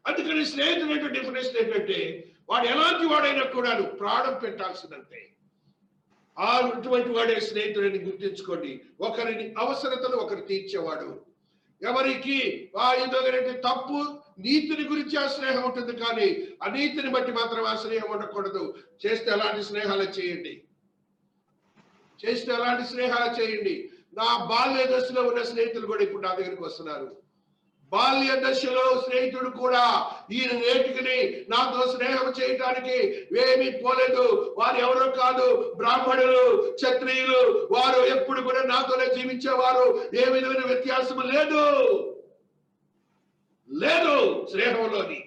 అందుకని స్నేహితుడు డెఫినేషన్ ఏంటంటే వాడు ఎలాంటి వాడైనా కూడా ప్రాణం పెట్టాల్సిందంతే. అటువంటి వాడే స్నేహితుడిని గుర్తించుకోండి. ఒకరిని అవసరతలు ఒకరు తీర్చేవాడు. ఎవరికి తప్పు నీతిని గురించి ఆ స్నేహం ఉంటుంది, కానీ అనీతిని బట్టి మాత్రం ఆ స్నేహం ఉండకూడదు. చేస్తే అలాంటి స్నేహాలు చేయండి. నా బాల్య దశలో ఉన్న స్నేహితులు కూడా ఇప్పుడు నా దగ్గరికి వస్తున్నారు. బాల్య దశలో స్నేహితుడు కూడా ఈయన నేటికి నాతో స్నేహం చేయటానికి ఏమీ పోలేదు. వారు ఎవరో కాదు, బ్రాహ్మణులు, క్షత్రియులు. వారు ఎప్పుడు కూడా నాతోనే జీవించేవారు. ఏ విధమైన వ్యత్యాసం లేదు స్నేహంలోని.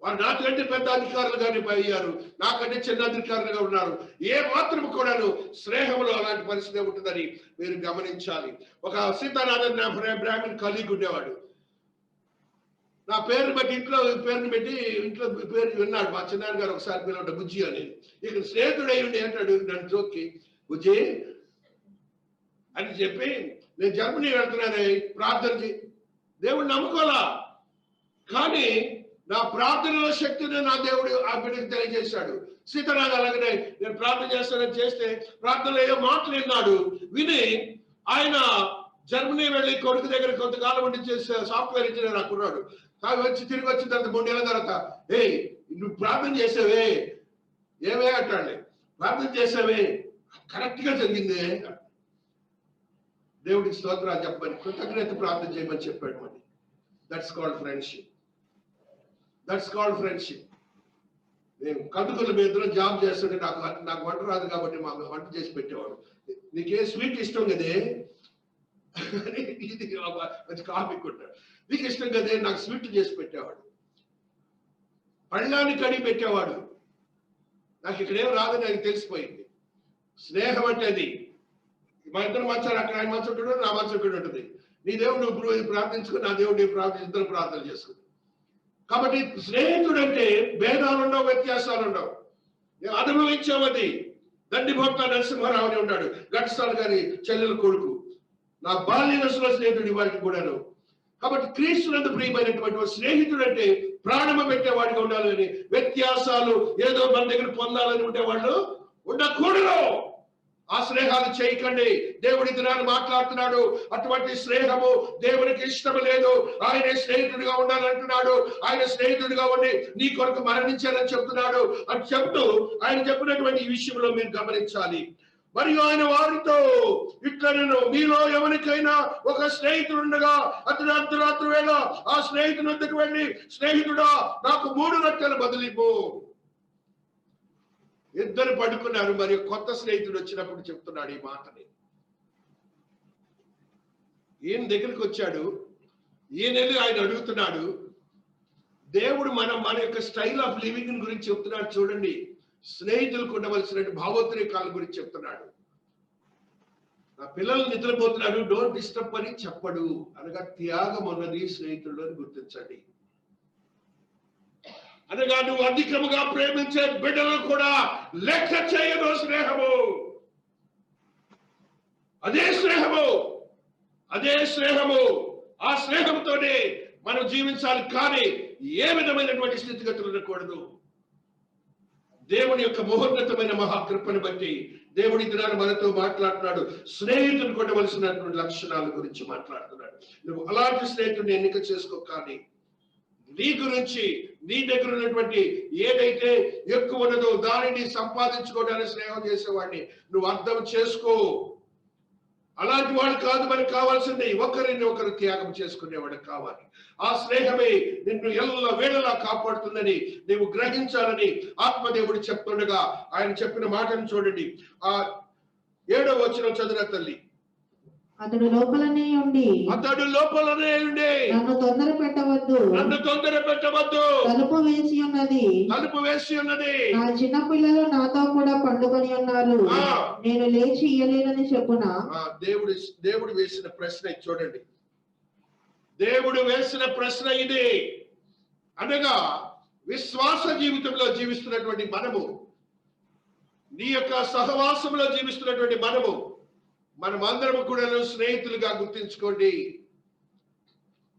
వారు నాకంటే పెద్ద అధికారులుగానే అయ్యారు, నాకంటే చిన్న అధికారులుగా ఉన్నారు. ఏ మాత్రం కూడాను స్నేహంలో అలాంటి పరిస్థితి ఉంటుందని మీరు గమనించాలి. ఒక సీతారాధన్ బ్రాహ్మణ్ కలీగ్ ఉండేవాడు. నా పేరుని బట్టి ఇంట్లో పేరు విన్నాడు. మా చిన్నాన్న గారు ఒకసారి పిలవట బుజ్జి అని. ఇక స్నేహితుడు అయ్యండి అంటాడు నన్ను జోక్కి, బుజ్జి అని చెప్పి నేను జర్మనీ వెళ్తున్నాను, ప్రార్థన చేయి. దేవుడు నమ్ముకోలా, కానీ నా ప్రార్థనలో శక్తిని నా దేవుడు ఆ బిడ్డకి తెలియజేశాడు. సీతారాం అలాగనే నేను ప్రార్థన చేస్తానని చేస్తే ప్రార్థనలో ఏ మాటలు విన్నాడు. విని ఆయన జర్మనీ వెళ్ళి కొడుకు దగ్గర కొంతకాలం ఉండి చేసే సాఫ్ట్వేర్ ఇంజనీర్ అనుకున్నాడు. తిరిగి వచ్చిన తర్వాత 3 నెలల తర్వాత, నువ్వు ప్రార్థన చేసావే, ఏమే అంటాడు. ప్రార్థన చేసావే, కరెక్ట్ గా జరిగిందే. దేవుడికి స్తోత్రాలు చెప్పమని, కృతజ్ఞత ప్రార్థన చేయమని చెప్పాడు. మరి దట్స్ కాల్డ్ ఫ్రెండ్షిప్. నేను కందుకల మీద జాబ్ చేస్తుంటే నాకు వంట రాదు కాబట్టి మా వంట చేసి పెట్టేవాడు. నీకే స్వీట్ ఇష్టం కదే, ఇది కాఫీ కొట్టాడు. నీకు ఇష్టం కదే, నాకు స్వీట్ చేసి పెట్టేవాడు. పళ్ళాన్ని కడిగి పెట్టేవాడు. నాకు ఇక్కడేం రాదని నాకు తెలిసిపోయింది. స్నేహం అంటే అది. మా ఇద్దరు మంచాలు, అక్కడ ఆయన మంచం ఉంటుంది, నా మంచం ఇక్కడ ఉంటుంది. నీ దేవుడు నువ్వు ప్రార్థించుకుని, నా దేవుడు నీ ఇద్దరు ప్రార్థన చేసుకుని. కాబట్టి స్నేహితుడు అంటే భేదాలు ఉండవు, వ్యత్యాసాలు ఉండవు. అనుభవించామది. దండిభక్త నరసింహారావు అని ఉన్నాడు, ఘంటసాల గారి చెల్లెల కొడుకు. నా బాల్య దశలో స్నేహితుడు వారికి కూడాను. కాబట్టి క్రీస్తునందు ప్రియమైనటువంటి స్నేహితుడు అంటే ప్రాణము పెట్టేవాడిగా ఉండాలని, వ్యత్యాసాలు ఏదో మన దగ్గర పొందాలని ఉండేవాళ్ళు ఉండకూడదు. ఆ స్నేహాలు చేయకండి. దేవుడి దినాన్ని మాట్లాడుతున్నాడు. అటువంటి స్నేహము దేవునికి ఇష్టం లేదు. ఆయన స్నేహితుడిగా ఉండాలంటున్నాడు. ఆయన స్నేహితుడిగా ఉండి నీ కొరకు మరణించాలని చెప్తున్నాడు అని చెప్తూ ఆయన చెప్పినటువంటి ఈ విషయంలో మీరు గమనించాలి. మరియు ఆయన వారితో ఇట్లా, నేను మీలో ఎవరికైనా ఒక స్నేహితుడు ఉండగా అతడు అర్ధరాత్రి వేళ ఆ స్నేహితుని వద్దకు వెళ్ళి, స్నేహితుడా నాకు 3 రొట్టెలు బదులివ్వు. ఇద్దరు పడుకున్నారు. మరియు కొత్త స్నేహితుడు వచ్చినప్పుడు చెప్తున్నాడు ఈ మాటని. ఈయన దగ్గరికి వచ్చాడు. ఈయన ఆయన అడుగుతున్నాడు. దేవుడు మన యొక్క స్టైల్ ఆఫ్ లివింగ్ గురించి చెప్తున్నాడు. చూడండి, స్నేహితులకు ఉండవలసిన భావోద్రేకాల గురించి చెప్తున్నాడు. నా పిల్లలు నిద్రపోతున్నాడు, డోంట్ డిస్టర్బ్ అని చెప్పడు. అనగా త్యాగం అన్నది స్నేహితులను గుర్తించండి. అనగా నువ్వు అధికముగా ప్రేమించే బిడ్డలను కూడా లెక్క చేయదు స్నేహము. అదే స్నేహము, అదే స్నేహము. ఆ స్నేహంతోనే మనం జీవించాలి. కానీ ఏ విధమైనటువంటి స్థితిగతులు ఉండకూడదు. దేవుని యొక్క మహోన్నతమైన మహాకృపను బట్టి దేవుడి దినాన్ని మనతో మాట్లాడుతున్నాడు. స్నేహితులు కొట్టవలసినటువంటి లక్షణాల గురించి మాట్లాడుతున్నాడు. నువ్వు అలాంటి స్నేహితుడిని ఎన్నిక చేసుకో. కానీ నీ గురించి, నీ దగ్గర ఉన్నటువంటి ఏదైతే ఎక్కువ ఉన్నదో దానిని సంపాదించుకోవడానికి స్నేహం చేసేవాడిని నువ్వు అర్థం చేసుకో. అలాంటి వాడు కాదు మనకు కావాల్సింది. ఒకరిని ఒకరు త్యాగం చేసుకునేవాడు కావాలి. ఆ స్నేహమే నిన్ను ఎల్ల వేళలా కాపాడుతుందని నీవు గ్రహించాలని ఆత్మదేవుడు చెప్తుండగా ఆయన చెప్పిన మాటను చూడండి. ఆ 7వ వచనం చదివిన తల్లి. అతడు లోపలనే ఉండి నన్ను తొందర పెట్టవద్దు, తలుపు వేసి ఉన్నది, నా చిన్న పిల్లలు నాతో కూడా పండుకొని ఉన్నారు, నేను లేచి ఇయ్యలేనని చెప్పునా. దేవుడు వేసిన ప్రశ్న చూడండి. దేవుడు వేసిన ప్రశ్న ఇది. అనగా విశ్వాస జీవితంలో జీవిస్తున్నటువంటి మనము, నీ యొక్క సహవాసంలో జీవిస్తున్నటువంటి మనమందరం కూడా స్నేహితులుగా గుర్తించుకోండి.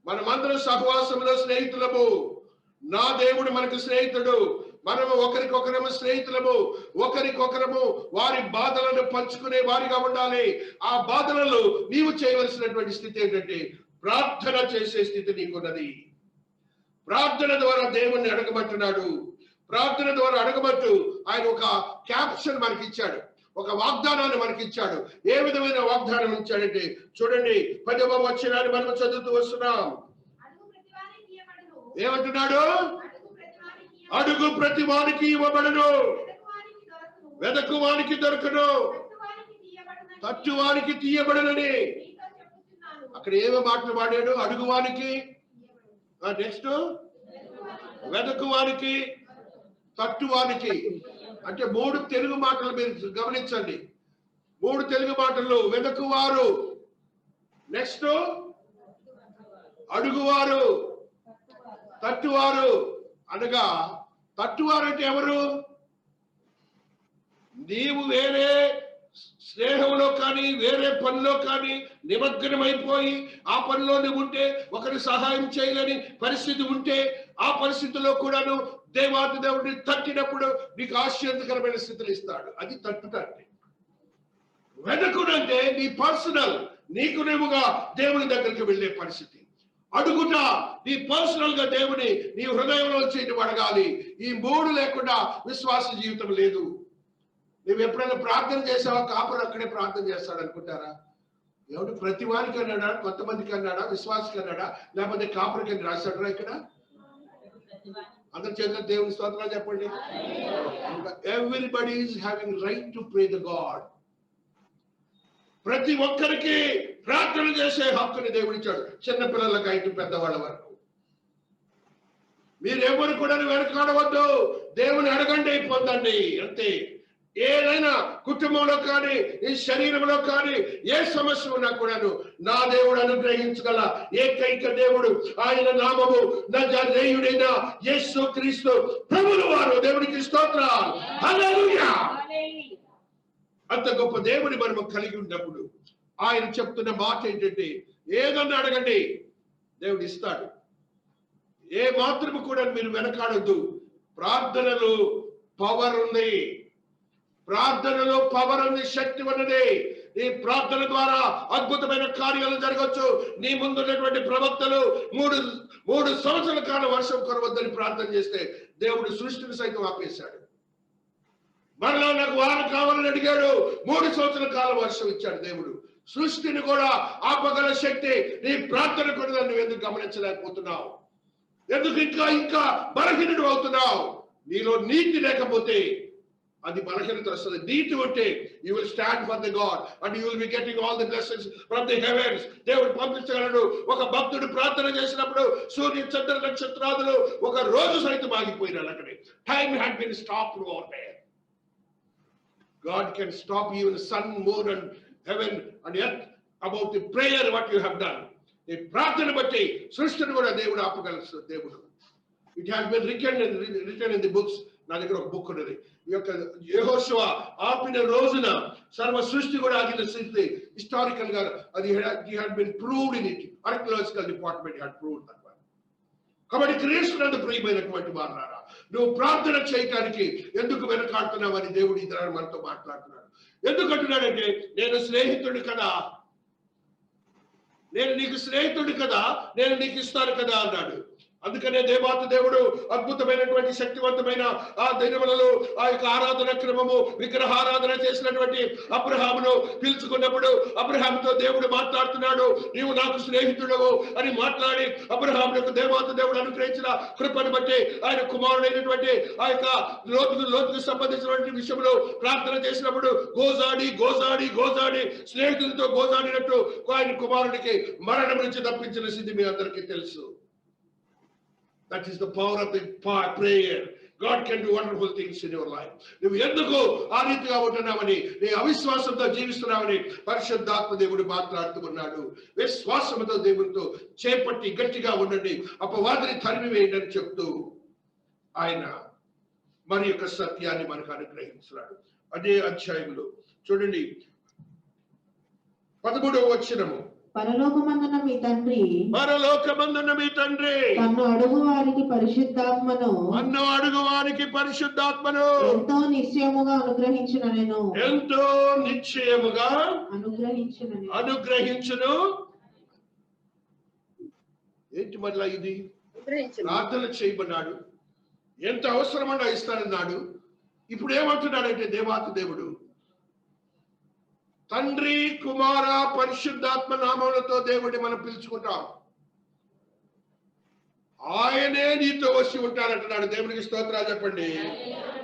మనమందరం సహవాసంలో స్నేహితులము. నా దేవుడు మనకు స్నేహితుడు. మనము ఒకరికొకరము స్నేహితులము. ఒకరికొకరము వారి బాధలను పంచుకునే వారిగా ఉండాలి. ఆ బాధలలో నీవు చేయవలసినటువంటి స్థితి ఏంటంటే ప్రార్థన చేసే స్థితి నీకున్నది. ప్రార్థన ద్వారా దేవుణ్ణి అడగబట్టున్నాడు. ప్రార్థన ద్వారా అడగబట్టు ఆయన ఒక క్యాప్షన్ మనకి ఇచ్చాడు, ఒక వాగ్దానాన్ని మనకి ఇచ్చాడు. ఏ విధమైన వాగ్దానం ఇచ్చాడంటే చూడండి, 10వ వచనాన్ని మనం చదువుతూ వస్తున్నాం. ఏమంటున్నాడు? అడుగు ప్రతి వానికి ఇవ్వబడును, వెదకు వానికి దొరకను, తట్టు వానికి తీయబడునని. అక్కడ ఏమో మాటలు వాడాడు? అడుగువానికి, నెక్స్ట్ వెదకువానికి, తట్టువానికి. అంటే 3 తెలుగు మాటలు మీరు గమనించండి. 3 తెలుగు మాటలు. వెదకువారు, నెక్స్ట్ అడుగువారు, తట్టువారు. అనగా తట్టువారు అంటే ఎవరు? నీవు వేరే స్నేహంలో కానీ వేరే పనిలో కానీ నిమగ్నమైపోయి ఆ పనిలో నువ్వు ఉంటే, ఒకరి సహాయం చేయలేని పరిస్థితి ఉంటే, ఆ పరిస్థితిలో కూడాను దేవాది దేవుడిని తట్టినప్పుడు నీకు ఆశ్చర్యకరమైన స్థితిని ఇస్తాడు. అది తట్టుతండి. వెదకుడంటే నీ పర్సనల్, నీకు నువ్వుగా దేవుని దగ్గరికి వెళ్ళే పరిస్థితి. అడుగుట నీ పర్సనల్ గా దేవుని నీ హృదయంలో చేయటం అడగాలి. ఈ 3 లేకుండా విశ్వాస జీవితం లేదు. నువ్వు ఎప్పుడైనా ప్రార్థన చేసావా? కాపరు అక్కడే ప్రార్థన చేస్తాడు అనుకుంటారా? ఎవడు ప్రతి వారికి అన్నాడా? కొంతమందికి అన్నాడా? విశ్వాసకి అన్నాడా? లేకపోతే కాపరికి అని రాశాడు ఇక్కడ? అందరి చేతుల దేవుని స్తోత్రాలు చెప్పండి. Everybody is having right to pray the God. ప్రతి ఒక్కరికి ప్రార్థన చేసే హక్కుని దేవుడు ఇచ్చాడు. చిన్నపిల్లలకు అయితే పెద్దవాళ్ళ వరకు. మీరెవరు కూడా వెనకాడవద్దు. దేవుని అడగండి, పొందండి, అంతే. ఏదైనా కుటుంబంలో కానీ ఈ శరీరంలో కానీ ఏ సమస్య ఉన్నా కూడాను నా దేవుడు అనుగ్రహించగల ఏకైక దేవుడు ఆయన నామము నజరేయుడైన యేసు క్రీస్తు ప్రభువు వారు. దేవునికి స్తోత్రాలు. హల్లెలూయా. అంత గొప్ప దేవుని మనము కలిగి ఉన్నప్పుడు ఆయన చెప్తున్న మాట ఏంటంటే ఏదన్నా అడగండి దేవుడు ఇస్తాడు. ఏ మాత్రము కూడా మీరు వెనకాడద్దు. ప్రార్థనలో పవర్ ఉంది. ప్రార్థనలో పవర్ ఉంది, శక్తి ఉన్నది. నీ ప్రార్థన ద్వారా అద్భుతమైన కార్యాలు జరగవచ్చు. నీ ముందున్నటువంటి ప్రవక్తలు మూడు సంవత్సరాల కాలం వర్షం కురవద్దని ప్రార్థన చేస్తే దేవుడు సృష్టిని సైతం ఆపేశాడు. మరలా నాకు వాన కావాలని అడిగాడు, 3 సంవత్సరాల కాలం వర్షం ఇచ్చాడు దేవుడు. సృష్టిని కూడా ఆపగల శక్తి నీ ప్రార్థన కూడా నువ్వు ఎందుకు గమనించలేకపోతున్నావు? ఎందుకు ఇంకా బలహీనుడు అవుతున్నావు? నీలో నీతి లేకపోతే అది బలహీనత వస్తుంది. నీతి ఉంటే you will stand for the god and you will be getting all the blessings from the heavens. దేవుడు పంపించగలడు. ఒక భక్తుడు ప్రార్థన చేసినప్పుడు సూర్య చంద్ర నక్షత్రాదులు ఒక రోజు సైతం ఆగిపోయినాడు. అక్కడే time had been stopped over there. God can stop even the sun, moon and heaven and earth about the prayer what you have done. ఈ ప్రార్థన బట్టి సృష్టిని కూడా దేవుడు ఆపగలడు. దేవుడు it has been written in the books. నా దగ్గర ఒక బుక్ ఉన్నది. ఈ యొక్క యెహోషువ ఆపిన రోజున సర్వ సృష్టి కూడా ఆగిన స్థితి హిస్టారికల్ గా అది had been proved in it. Archaeological department had proved that. కాబట్టి క్రీస్తునందు ప్రియమైనటువంటి వారులారా, నువ్వు ప్రార్థన చేయటానికి ఎందుకు వెనకాడుతున్నావని దేవుడు ఈ దినాన మనతో మాట్లాడుతున్నాడు. ఎందుకంటున్నాడంటే నేను స్నేహితుడు కదా, నేను నీకు స్నేహితుడు కదా, నేను నీకు ఇస్తాను కదా అన్నాడు. అందుకనే దేవాతి దేవుడు అద్భుతమైనటువంటి శక్తివంతమైన ఆ దినములలో ఆ యొక్క ఆరాధన క్రమము విగ్రహారాధన చేసినటువంటి అబ్రహామును పిలుచుకున్నప్పుడు అబ్రహాముతో దేవుడు మాట్లాడుతున్నాడు. నీవు నాకు స్నేహితుడవు అని మాట్లాడి అబ్రహామునకు దేవాతి దేవుడు అనుగ్రహించిన కృపను బట్టి ఆయన కుమారుడైనటువంటి ఆ యొక్క లోతుకు సంబంధించినటువంటి విషయంలో ప్రార్థన చేసినప్పుడు గోజాడి స్నేహితులతో గోజాడినట్టు ఆయన కుమారుడికి మరణం నుంచి తప్పించిన స్థితి మీ అందరికీ తెలుసు. That is the power of the prayer. God can do wonderful things in your life. నువ్వు ఎందుకు ఆ రీతిగా ఉంటున్నావని, నీ అవిశ్వాసంతో జీవిస్తున్నావని పరిశుద్ధాత్మ దేవుడు మాట్లాడుతూ ఉన్నాడు. విశ్వాసంతో దేవుడితో చేపట్టి గట్టిగా ఉండండి, అపవాదిని తరిమి వేయండి అని చెప్తూ ఆయన మరి యొక్క సత్యాన్ని మనకు అనుగ్రహించాడు. అదే అధ్యాయంలో చూడండి 13వ వచనము. పరలోకమందున మీ తండ్రి నన్ను అడుగు వారికి పరిశుద్ధాత్మను ఎంతో నిశ్చయముగా అనుగ్రహించును. ఏంటి మళ్ళా ఇది? ప్రార్థన చేయమన్నాడు, ఎంత అవసరమన్నా ఇస్తానన్నాడు. ఇప్పుడు ఏమంటున్నాడంటే దేవాతి దేవుడు తండ్రి కుమార పరిశుద్ధాత్మ నామములతో దేవుడిని మనం పిలుచుకుంటాం. ఆయనే నీతో వచ్చి ఉంటానంటున్నాడు. దేవునికి స్తోత్రాలు చెప్పండి.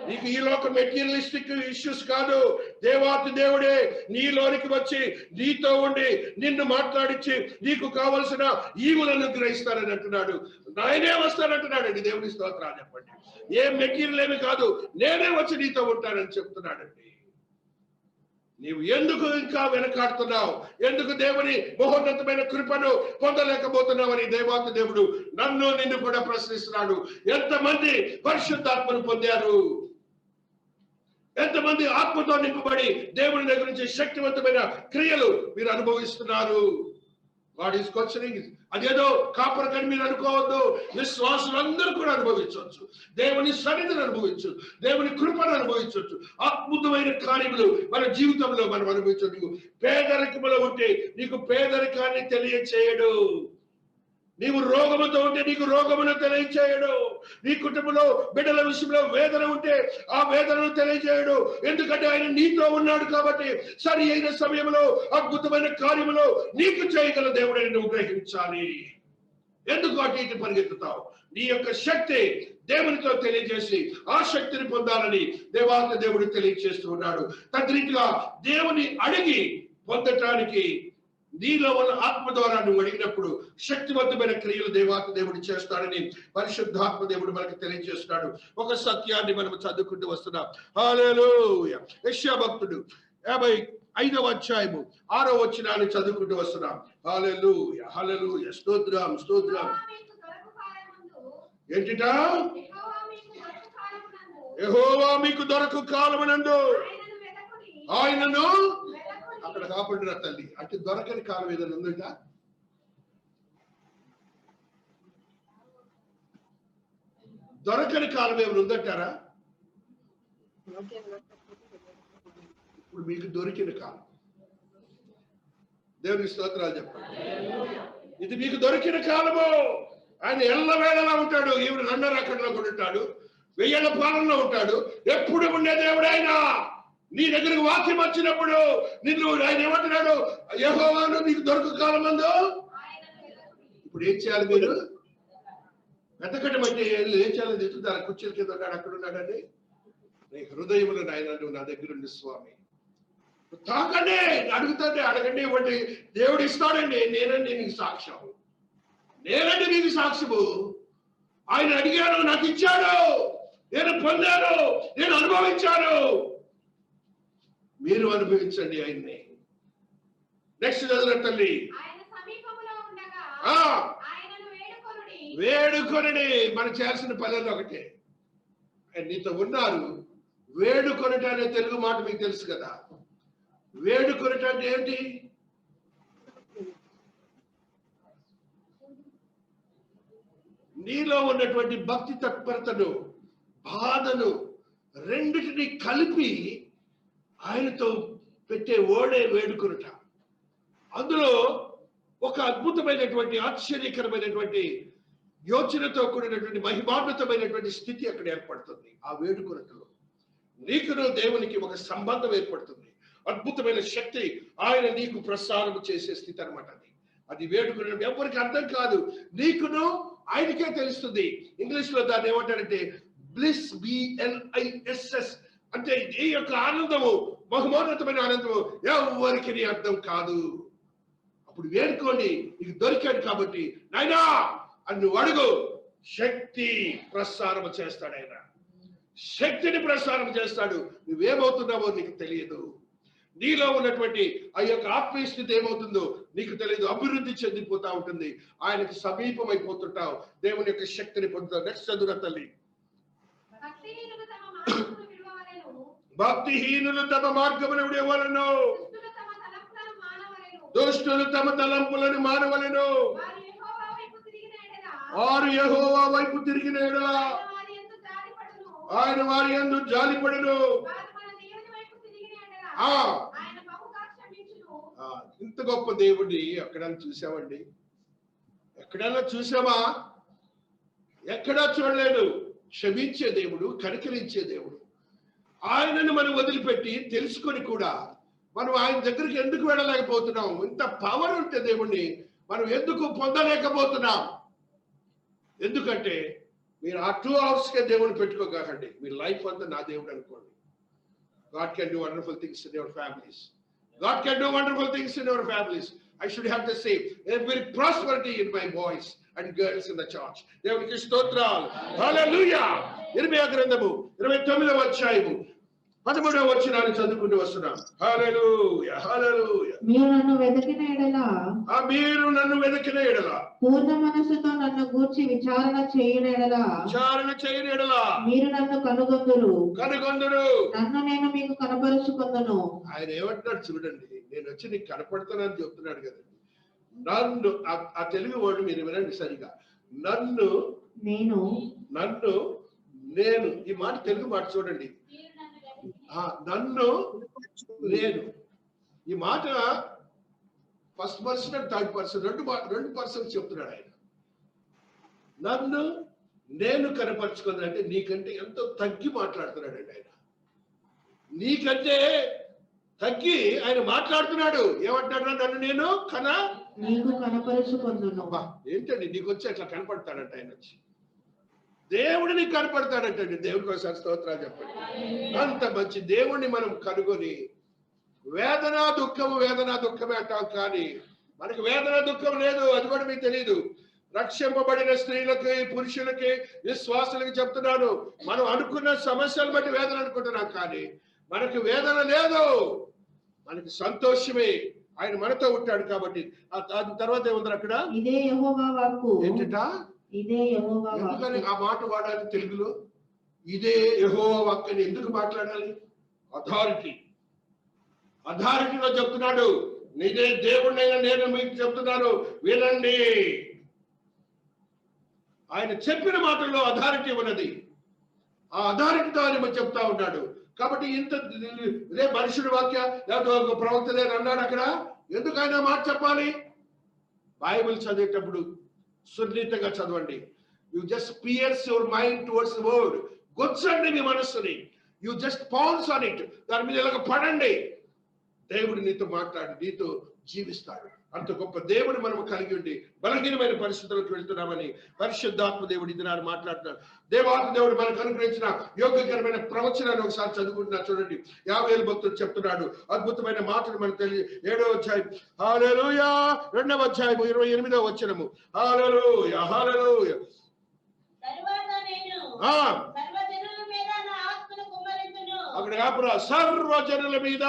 నీకు ఈ లోక మెటీరియలిస్టిక్ ఇష్యూస్ కాదు. దేవాతి దేవుడే నీలోనికి వచ్చి నీతో ఉండి నిన్ను మాట్లాడించి నీకు కావలసిన ఈవులను గ్రహిస్తానని అంటున్నాడు. ఆయనే వస్తానంటున్నాడండి. దేవునికి స్తోత్రాలు చెప్పండి. ఏ మెటీరియల్ ఏమి కాదు, నేనే వచ్చి నీతో ఉంటానని చెప్తున్నాడండి. నీవు ఎందుకు ఇంకా వెనకాడుతున్నావు? ఎందుకు దేవుని మహోన్నతమైన కృపను పొందలేకపోతున్నావని దేవాతి దేవుడు నిన్ను కూడా ప్రశ్నిస్తున్నాడు. ఎంతమంది పరిశుద్ధాత్మను పొందారు? ఎంతమంది ఆత్మతో నింపబడి దేవుని దగ్గర నుంచి శక్తివంతమైన క్రియలు మీరు అనుభవిస్తున్నారు? God is questioning. అదేదో కాపరకని మీరు అనుకోవద్దు. విశ్వాసులందరూ కూడా అనుభవించవచ్చు. దేవుని సన్నిధిని అనుభవించు, దేవుని కృపను అనుభవించవచ్చు. అద్భుతమైన కార్యములు మన జీవితంలో మనం అనుభవించవచ్చు. పేదరికములో ఉంటే నీకు పేదరికాన్ని తెలియచేయడు. నీవు రోగముతో ఉంటే నీకు రోగమును తెలియచేయడు. నీ కుటుంబంలో బిడ్డల విషయంలో వేదన ఉంటే ఆ వేదనను తెలియజేయడు. ఎందుకంటే ఆయన నీతో ఉన్నాడు కాబట్టి సరి అయిన సమయంలో అద్భుతమైన కార్యములో నీకు చేయగల దేవుడిని నువ్వు గ్రహించాలి. ఎందుకు అటు ఇటు పరిగెత్తుతావు? నీ యొక్క శక్తి దేవునితో తెలియజేసి ఆ శక్తిని పొందాలని దేవాతి దేవుడు తెలియజేస్తూ ఉన్నాడు. తద్రీతిగా దేవుని అడిగి పొందటానికి నీలో ఉన్న ఆత్మ ద్వారా నువ్వు అడిగినప్పుడు శక్తివంతమైన క్రియలు దేవుడు చేస్తాడని పరిశుద్ధాత్మ దేవుడు మనకు తెలియజేస్తున్నాడు. ఒక సత్యాన్ని మనం చదువుకుంటూ వస్తున్నాం. హల్లెలూయా. యెషయా భక్తుడు 55వ అధ్యాయము 6వ వచనాన్ని చదువుకుంటూ వస్తున్నాం. హల్లెలూయా, హల్లెలూయా, స్తోత్రం, స్తోత్రం. ఏంటిట? యెహోవా మీకు దొరకు కాలమునందు ఆయనను అక్కడ కాపాడిన తల్లి. అంటే దొరకని కాలం ఏదైనా ఉందంట? దొరకని కాలం ఏమైనా ఉందంటారా? ఇప్పుడు మీకు దొరికిన కాలం. దేవునికి స్తోత్రాలు చెప్పండి. ఇది మీకు దొరికిన కాలము. ఆయన ఎల్లవేళలా ఉంటాడు. ఈవిడ 2 రకంలో కూడా ఉంటాడు, 1000 పాలనలో ఉంటాడు. ఎప్పుడు ఉండే దేవుడు ఆయన. నీ దగ్గరకు వాక్యం వచ్చినప్పుడు నిన్ను ఆయన ఏమంటున్నాడు? యెహోవాను నీకు దొరకు కాలమందు. ఇప్పుడు ఏం చేయాలి? మీరు వెతకటం అంటే ఏం చేయాలని చెప్తున్నారు. కుర్చీల కింద ఉన్నాడు, అక్కడ ఉన్నాడండి. నీ హృదయంలో ఆయన నువ్వు నా దగ్గర ఉండి స్వామి తాకండి, అడుగుతాండి, అడగండి, ఇవ్వండి. దేవుడు ఇస్తాడండి. నేనండి నీకు సాక్ష్యం, నేనండి నీకు సాక్ష్యము. ఆయన అడిగాను, నాకు ఇచ్చాడు, నేను పొందాను, నేను అనుభవించాను. మీరు అనుభవించండి ఆయన్ని. నెక్స్ట్ చదివిన తల్లి వేడుకొనడి. మనం చేయాల్సిన పనులు ఒకటే. నీతో ఉన్నారు. వేడుకొనట అనే తెలుగు మాట మీకు తెలుసు కదా. వేడుకొనట అంటే ఏంటి? నీలో ఉన్నటువంటి భక్తి తత్పరతను, బాధను రెండిటిని కలిపి ఆయనతో పెట్టే ఓడే వేడుకొనుట. అందులో ఒక అద్భుతమైనటువంటి ఆశ్చర్యకరమైనటువంటి యోచనతో కూడినటువంటి మహిమాన్వితమైనటువంటి స్థితి అక్కడ ఏర్పడుతుంది. ఆ వేడుకొనుటలో నీకును దేవునికి ఒక సంబంధం ఏర్పడుతుంది. అద్భుతమైన శక్తి ఆయన నీకు ప్రసారం చేసే స్థితి అనమాట. అది వేడుకొనడం ఎవరికి అర్థం కాదు, నీకును ఆయనకే తెలుస్తుంది. ఇంగ్లీష్ లో దాన్ని ఏమంటారంటే బ్లిస్, BLISS. అంటే ఈ యొక్క ఆనందము, బహుమోన్నతమైన ఆనందము ఎవరికి అర్థం కాదు. అప్పుడు వేడుకోండి, నీకు దొరికాడు కాబట్టి నాయనా అని నువ్వు అడుగు. శక్తి ప్రసారం చేస్తాడు ఆయన. శక్తిని ప్రసారం చేస్తాడు. నువ్వేమవుతున్నావో నీకు తెలియదు. నీలో ఉన్నటువంటి ఆ యొక్క ఆత్మీయ స్థితి ఏమవుతుందో నీకు తెలియదు. అభివృద్ధి చెందిపోతా ఉంటుంది. ఆయనకు సమీపం అయిపోతుంటావు. దేవుని యొక్క శక్తిని పొందుతావు. నెక్స్ట్ చదువున తల్లి. భక్తిహీనులు తమ మార్గమును విడవలెను, దుష్టులు తమ తలంపులను మానవలెను. వారు యెహోవా వైపు తిరిగిన యెడల ఆయన వారి యందు జాలిపడును. ఇంత గొప్ప దేవుడిని ఎక్కడైనా చూసామండి? ఎక్కడైనా చూసామా? ఎక్కడా చూడలేదు. క్షమించే దేవుడు, కనికరించే దేవుడు. ఆయనను మనం వదిలిపెట్టి తెలుసుకొని కూడా మనం ఆయన దగ్గరికి ఎందుకు వెళ్ళలేకపోతున్నాం? ఇంత పవర్ ఉంటే దేవుణ్ణి మనం ఎందుకు పొందలేకపోతున్నాం? ఎందుకంటే మీరు ఆ 2 అవర్స్కే దేవుని పెట్టుకోకండి. మీ లైఫ్ అంతా నా దేవుడు అనుకోండి. God can do wonderful things in your families. God can do wonderful things in your families. I should have to say every prosperity in my boys and girls in the church. దేవునికి స్తోత్రాలు. హల్లెలూయా. ఇర్మియా గ్రంథము 29వ అధ్యాయము 13వ వచనాన్ని చదువుకుంటూ వస్తున్నాం. హల్లెలూయా, హల్లెలూయా. మీరు నన్ను వెతికిన యెడల, మీరు నన్ను వెతికిన యెడల, పూర్ణ మనస్సుతో నన్ను గూర్చి విచారణ చేయని యెడల, మీరు నన్ను కనుగొందురు. నన్ను నేను మీకు కనపరుచుకొందును. ఆయన ఏమంటున్నాడు చూడండి. నేను వచ్చి నీకు కనపడతానని చెప్తున్నాడు కదండి. నన్ను, ఆ తెలుగు వర్డ్ మీరు వినండి సరిగా. నన్ను నేను, ఈ మాట తెలుగు మాట చూడండి. నన్ను నేను, ఈ మాట first person and third person రెండు పర్సన్స్ చెప్తున్నాడు ఆయన. నన్ను నేను కనపరుచుకుంది అంటే నీకంటే ఎంతో తగ్గి మాట్లాడుతున్నాడండి ఆయన. నీకంటే తగ్గి ఆయన మాట్లాడుతున్నాడు. ఏమంటాడు? నన్ను నేను నీకు కనపరుచుకొందును. ఏంటండి నీకు వచ్చి అట్లా కనపడతాడంట ఆయన వచ్చి. దేవుడు నీకు కనపడతాడంటండి. దేవుడికి ఒకసారి స్తోత్రాలు చెప్పండి. అంత మంచి దేవుణ్ణి మనం కనుగొని వేదన దుఃఖమే అంటాం, కానీ మనకి వేదన దుఃఖం లేదు, అది కూడా మీకు తెలియదు. రక్షింపబడిన స్త్రీలకి పురుషులకి విశ్వాసులకి చెప్తున్నాను, మనం అనుకున్న సమస్యలు బట్టి వేదన అనుకుంటున్నాం, కానీ మనకి వేదన లేదు, మనకి సంతోషమే. ఆయన మనతో ఉంటాడు కాబట్టి. తర్వాత ఏముంది అక్కడ? ఇదే యెహోవా వాక్కు. ఏంటట? ఇదే యెహోవా వాక్కు. ఎందుకని ఆ మాట వాడాలి తెలుగులో? ఇదే యెహోవా వాక్కు అని ఎందుకు మాట్లాడాలి? అథారిటీలో చెప్తున్నాడు. నిజే దేవుడినైనా నేను మీకు చెప్తున్నాను, వినండి. ఆయన చెప్పిన మాటల్లో అథారిటీ ఉన్నది. ఆ అథారిటీతో ఆయన చెప్తా ఉన్నాడు. కాబట్టి ఇంత ఇదే మనుషుడి వాక్య లేకపోతే ఒక ప్రవక్త అన్నాడు అక్కడ. ఎందుకు ఆయన మాట చెప్పాలి? బైబిల్ చదివేటప్పుడు సున్నితంగా చదవండి. You just pierce your mind towards the word. గొచ్చండి మీ మనస్సుని. You just pounce on it. దాని మీద ఇలాగ పడండి. దేవుడు నీతో మాట్లాడి నీతో జీవిస్తాడు. అంత గొప్ప దేవుడు మనం కలిగి ఉండి బలహీనమైన పరిస్థితులకు వెళ్తున్నామని పరిశుద్ధాత్మ దేవుడు ఇది నాడు మాట్లాడుతున్నాడు. దేవాత్మ దేవుడు మనకు అనుగ్రహించిన యోగ్యకరమైన ప్రవచనాన్ని ఒకసారి చదువుకుంటున్నా చూడండి. 50,000 భక్తులు చెప్తున్నాడు అద్భుతమైన మాటలు మనకు తెలియ. 7వ అధ్యాయం హల్లెలూయా, 2వ అధ్యాయం 28వ వచనము. హల్లెలూయా హల్లెలూయా. అక్కడ కాపురా, సర్వజనుల మీద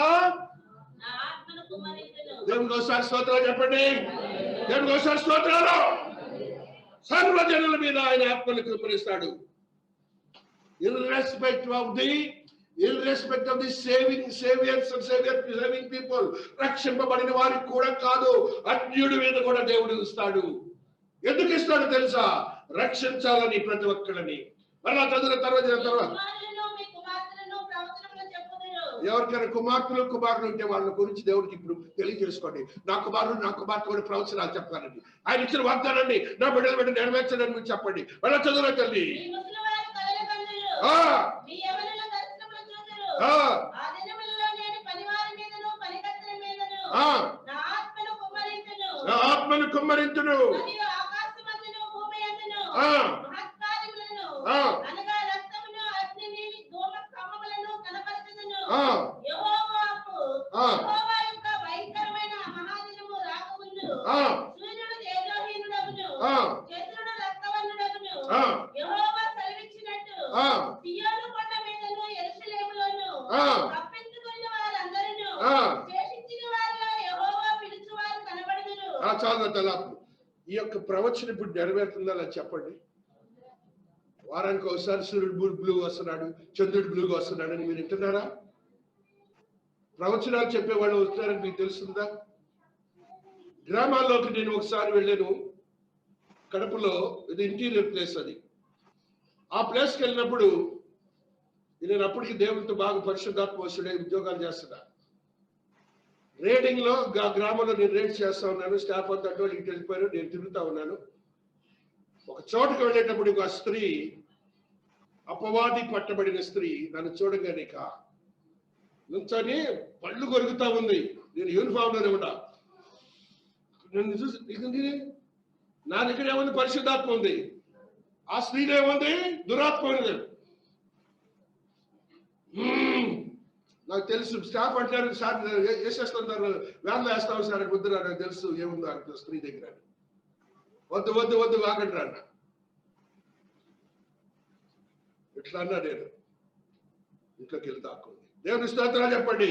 దేవునికి ఒకసారి స్తోత్రాలు చెప్పండి. దేవునికి ఒకసారి స్తోత్రాలు. సర్వజనుల మీద ఆయన ఆత్మను కుమ్మరిస్తాడు. irrespective of the saving people. రక్షింపబడిన వారికి కూడా కాదు, అన్యుడి మీద కూడా దేవుడు ఇస్తాడు. ఎందుకు ఇస్తాడు తెలుసా? రక్షించాలని ప్రతి ఒక్కరిని. మళ్ళా తర్వాత ఎవరికైనా కుమార్తెలు ఉంటే వాళ్ళ గురించి దేవుడికి ఇప్పుడు తెలియజేసుకోండి. నా కుమార్తె కూడా ప్రవచనాలు చెప్పాలండి. ఆయన ఇచ్చిన వాగ్దానాన్ని నా బిడ్డలు నెరవేర్చడానికి మీరు చెప్పండి. వాళ్ళ చదువులో తల్లి నా ఆత్మను కుమ్మరించును. చాలా తలాపు. ఈ యొక్క ప్రవచనం ఇప్పుడు నెరవేరుతుందా చెప్పండి. వారానికి ఒకసారి సూర్యుడు బ్లూ వస్తున్నాడు, చంద్రుడు బ్లూగా వస్తున్నాడు అని మీరు వింటున్నారా? ప్రవచనాలు చెప్పేవాళ్ళు వస్తున్నారని మీకు తెలుస్తుందా? గ్రామాల్లోకి నేను ఒకసారి వెళ్ళాను, కడపలో. ఇది ఇంటీరియర్ ప్లేస్. అది ఆ ప్లేస్కి వెళ్ళినప్పుడు నేను అప్పటికి దేవునితో బాగా పరిశుద్ధాత్మ వస్తుడే ఉద్యోగాలు చేస్తున్నా. రేడింగ్ లో గ్రామంలో నేను రేడ్ చేస్తా ఉన్నాను. స్టాఫ్ అంతా అటువంటి ఇటు వెళ్ళిపోయారు, నేను తిరుగుతా ఉన్నాను. ఒక చోటుకు వెళ్ళేటప్పుడు ఒక స్త్రీ, అపవాది పట్టబడిన స్త్రీ, నన్ను చూడగానే నుంచొని పళ్ళు కొరుకుతా ఉంది. నేను యూనిఫామ్ లోనే ఉన్నా. నన్ను చూసి నా దగ్గర ఏముంది? పరిశుద్ధాత్మ ఉంది. ఆ స్త్రీలో ఏముంది? దురాత్మ ఉంది. నాకు తెలుసు. స్టాఫ్ అంటారు, సార్ వేసేస్తుంటారు, వ్యాన్లో వేస్తావు సార్ వద్దు, నాకు తెలుసు ఏముందో అంటారు స్త్రీ దగ్గర. వద్దు వద్దు వద్దు వాకండి అన్న. ఇట్లా అన్నా నేను. ఇంట్లోకి వెళ్తా ఆకుంది. దేవుని స్తోత్రాలు చెప్పండి.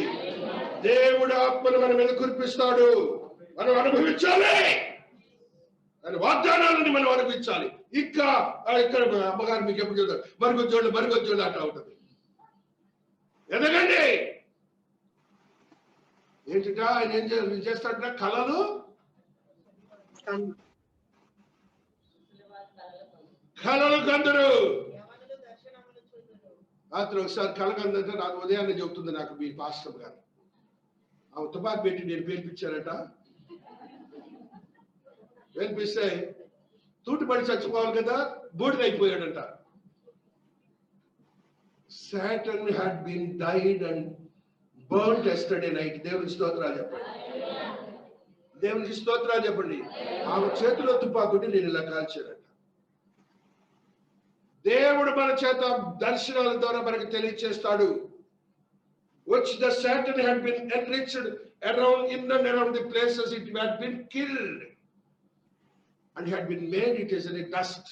దేవుడు ఆత్మను మన మీద కురిపిస్తాడు, మనం అనుభవించాలి. ఆయన వాగ్దానాలని మనం అనుభవించాలి. ఇక్కడ అమ్మగారు మీకు ఎప్పుడు చూద్దాం, మరిగొచ్చోళ్ళు అట్లా ఉంటుంది. ఎదగండి. ఏంటిట ఆయన ఏం చేస్తాడ? కళలు కందరు. రాత్రి ఒకసారి కళ కందంటే నాకు ఉదయాన్నే చెబుతుంది నాకు మీ పాస్టర్ గారు. ఆ తుపాకి పెట్టి నేను పేల్పించారట. పేల్పిస్తే తూటిపడి చచ్చిపోవాలి కదా, బూడిదైపోయాడంట. Satan had been died and burnt yesterday night. దేవునికి స్తోత్రాలు చెప్పండి. దేవునికి స్తోత్రాలు చెప్పండి. ఆమె చేతిలో తుపాకుని నేను ఇలా కాల్చానట. దేవుడు మన చేత దర్శనాల ద్వారా మనకి తెలియచేస్తాడు. which the Satan had been enriched around in and around the places it had been killed, and had been made it as a dust.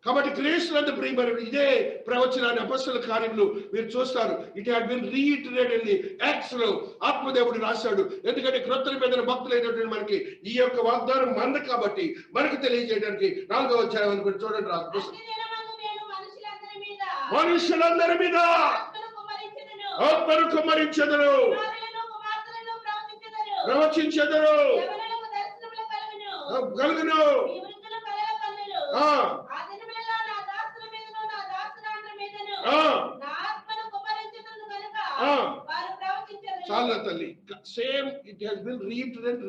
కాబట్టి క్రీస్తునందు ప్రియమైన ఇదే ప్రవచనాన్ని అపొస్తలుల కార్యములు మీరు చూస్తారు. It had been reiterated in the acts లో ఆత్మదేవుడు రాశాడు. ఎందుకంటే క్రొత్త నిబంధన భక్తులైనటువంటి మనకి ఈ యొక్క వాగ్దానం మంద కాబట్టి మనకు తెలియజేయడానికి 4వ అధ్యాయం అనుకుని చూడండి. మనుషులందరి మీద ఆత్మను కుమ్మరించెదరు, ప్రవచించెదరు, కలుగును. చాలా తల్లి same it has been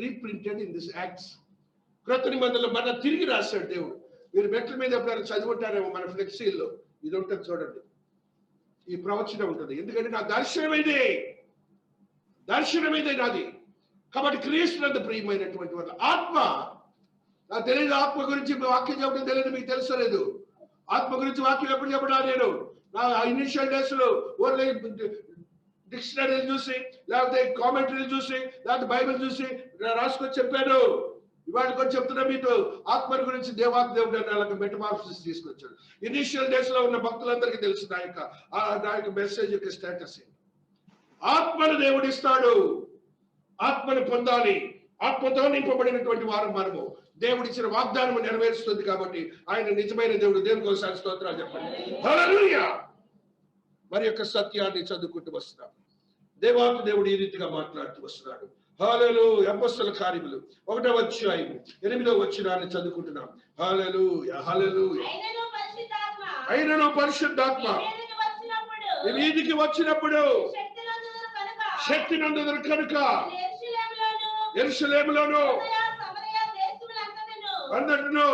reprinted in this Acts. క్రొత్త నిబంధనలో మన తిరిగి రాశాడు దేవుడు. మీరు మెట్ల మీద ఎప్పుడైనా చదువుంటారేమో మన ఫ్లెక్సీల్లో ఇది ఉంటుంది చూడండి, ఈ ప్రవచనం ఉంటుంది. ఎందుకంటే నా దర్శనమైదే నాది. కాబట్టి క్రీస్తునందు ప్రియమైనటువంటి వాళ్ళ ఆత్మ నాకు తెలియదు. ఆత్మ గురించి వాక్యం చెప్పడం తెలియదు, మీకు తెలుసలేదు. ఆత్మ గురించి వాక్యం ఎప్పుడు చెప్పడా నేను నా ఇనిషియల్ డేస్ లో ఓన్లీ డిక్షనరీలు చూసి లేకపోతే కామెంటరీలు చూసి లేకపోతే బైబిల్ చూసి రాసుకొని చెప్పాను. ఇవాళ కూడా చెప్తున్నా మీతో ఆత్మ గురించి దేవుడు అలాగే మెటమార్ఫసిస్ తీసుకొచ్చాడు. ఇనిషియల్ డేస్ లో ఉన్న భక్తులందరికీ తెలుసు నా యొక్క మెసేజ్ యొక్క స్టేటస్. ఆత్మను దేవుడు ఇస్తాడు, ఆత్మను పొందాలి. ఆత్మతో నింపబడినటువంటి వారు మనము. దేవుడు ఇచ్చిన వాగ్దానం నెరవేరుస్తుంది కాబట్టి ఆయన నిజమైన దేవుడు. దేవుని కోసం స్తోత్రాలు చెప్పండి. హల్లెలూయా. మరి యొక్క సత్యాన్ని చదువుకుంటూ వస్తున్నాం. దేవాత్మ దేవుడు ఈ రీతిగా మాట్లాడుతూ వస్తున్నాడు. హల్లెలూయా. అపొస్తలుల కార్యములు 1వ అధ్యాయం 8వ వచనాన్ని చదువుకుంటున్నాం. హల్లెలూయా, హల్లెలూయా. అయినను పరిశుద్ధాత్మ ఈ వీధికి వచ్చినప్పుడు శక్తి నందుదురు కనుక యెరూషలేములోను అందరిను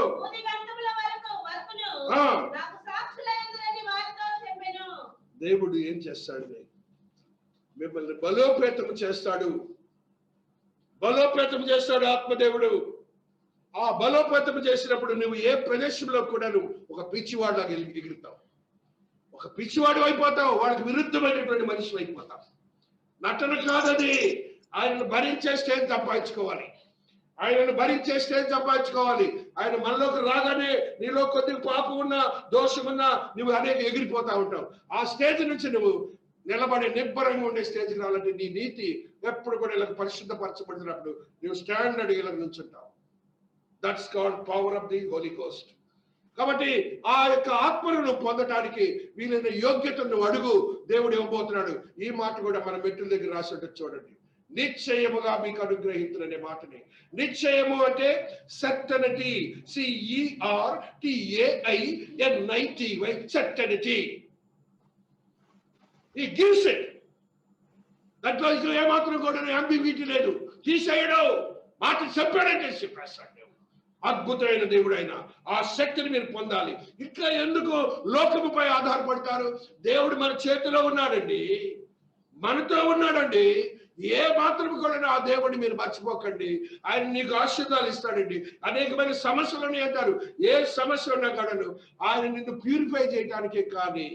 దేవుడు ఏం చేస్తాడు? మిమ్మల్ని బలోపేతం చేస్తాడు. ఆత్మదేవుడు. ఆ బలోపేతం చేసినప్పుడు నువ్వు ఏ ప్రదేశంలో కూడా నువ్వు ఒక పిచ్చివాడిలాగా ఎగురుతావు, ఒక పిచ్చివాడు అయిపోతావు, వాళ్ళకి విరుద్ధమైనటువంటి మనిషి అయిపోతావు. నటన కాదది. ఆయనను భరించే స్టేజ్ సంపాదించుకోవాలి. ఆయన మనలోకి రాగానే నీలో కొద్దిగా పాపం ఉన్నా దోషం ఉన్నా నువ్వు అనేక ఎగిరిపోతా ఉంటావు. ఆ స్టేజ్ నుంచి నువ్వు నిలబడే నిబ్బరంగా ఉండే స్టేజ్కి రావాలంటే నీ నీతి ఎప్పుడు కూడా ఇలా పరిశుద్ధపరచబడినప్పుడు నువ్వు స్టాండర్డ్ ఇలా నుంచుంటావు. That's called power of the Holy Ghost. కాబట్టి ఆ యొక్క ఆత్మను నువ్వు పొందటానికి వీలైన యోగ్యతను నువ్వు అడుగు. దేవుడు ఇవ్వబోతున్నాడు. ఈ మాట కూడా మన మెట్టుల దగ్గర రాసినట్టు చూడండి. నిశ్చయముగా మీకు అనుగ్రహించిన అనే మాటని. నిశ్చయము అంటే సర్టనిటీ, CERTAINITY, సర్టనిటీ. ఈ గివ్స్ ఇట్. దాంట్లో ఏమాత్రం కూడా అంబిగ్విటీ లేదు. తీసేయడు. మాట చెప్పాడంటే చెప్పేస్తాడు. అద్భుతమైన దేవుడు ఆయన. ఆ శక్తిని మీరు పొందాలి. ఇంకా ఎందుకు లోకముపై ఆధారపడతారు? దేవుడు మన చేతిలో ఉన్నాడండి, మనతో ఉన్నాడండి. ఏ మాత్రం కూడా ఆ దేవుడిని మీరు మర్చిపోకండి. ఆయన నీకు ఆశీర్వాదాలు ఇస్తాడండి. అనేకమైన సమస్యలు అంటారు. ఏ సమస్య ఉన్నా కూడా ఆయన నిన్ను ప్యూరిఫై చేయడానికే కానీ,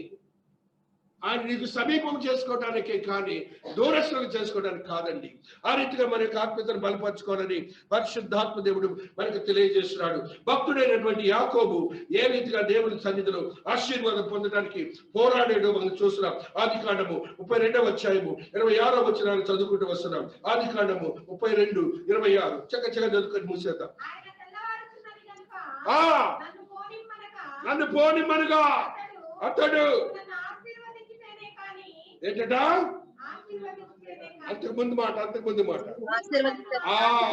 ఆయన నీకు సమీపం చేసుకోవడానికే కానీ దూరస్తులు చేసుకోవడానికి కాదండి. ఆ రీతిగా మన యొక్క ఆత్మీయతను బలపరచుకోవాలని పరిశుద్ధాత్మ దేవుడు మనకు తెలియజేస్తున్నాడు. భక్తుడైనటువంటి యాకోబు ఏ రీతిగా దేవుని సన్నిధిలో ఆశీర్వాదం పొందడానికి పోరాడేదో మనం చూస్తున్నాం. ఆదికాండము 32వ అధ్యాయము 26వ వచనాన్ని చదువుకుంటూ వస్తున్నాం. ఆదికాండము 32:26 చక్కగా చదువుకొని మూసేద్దాం. నన్ను పోనిమ్మనగా అతడు ఏంటట? అంతకుముందు మాట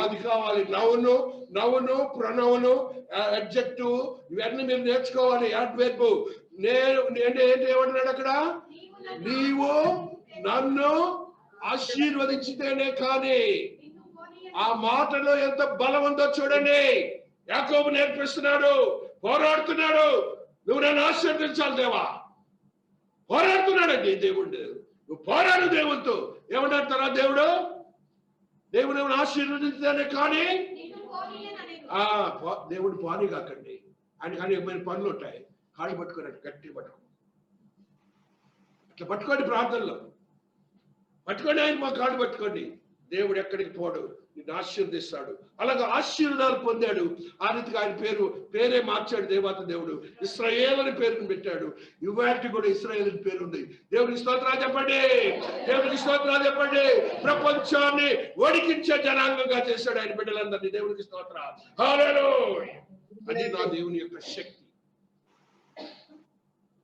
అది కావాలి. నవ్వును ప్రణవును అడ్జెక్టివ్ ఇవన్నీ మీరు నేర్చుకోవాలి. యాడ్వర్బ్. ఏంటి ఏమంటున్నాడు అక్కడ? నీవు నన్ను ఆశీర్వదించితేనే కానీ. ఆ మాటలో ఎంత బలం ఉందో చూడండి. యాకోబు నేర్పిస్తున్నాడు, పోరాడుతున్నాడు. నువ్వు నన్ను ఆశీర్వదించాలి దేవా. పోరాడుతున్నాడండి దేవుడు. నువ్వు పోరాడు దేవుడితో. ఏమంటారా? దేవుడు ఏమైనా ఆశీర్వదించానే కానీ దేవుడు పాని కాకండి. ఆయన కానీ ఏమైనా పనులు ఉంటాయి. కాళ్ళు పట్టుకోరండి, గట్టి పట్టుకో. అట్లా పట్టుకోండి ప్రార్థనలో. పట్టుకోండి, ఆయన మా కాడు పట్టుకోండి. దేవుడు ఎక్కడికి పోడు, నిన్ను ఆశీర్వదిస్తాడు. అలాగా ఆశీర్వాదాలు పొందాడు. ఆ రీతిగా ఆయన పేరే మార్చాడు దేవాత దేవుడు. ఇశ్రాయేల్ అని పేరును పెట్టాడు. ఇవాటి కూడా ఇశ్రాయేల్ అని పేరు ఉంది. దేవునికి స్తోత్రాలు చెప్పండి, దేవునికి స్తోత్రాలు చెప్పండి. ప్రపంచాన్ని వణికించే జనాంగంగా చేశాడు ఆయన బిడ్డలందరినీ. దేవునికి స్తోత్రాలు. హల్లెలూయా. అది నా దేవుని యొక్క శక్తి.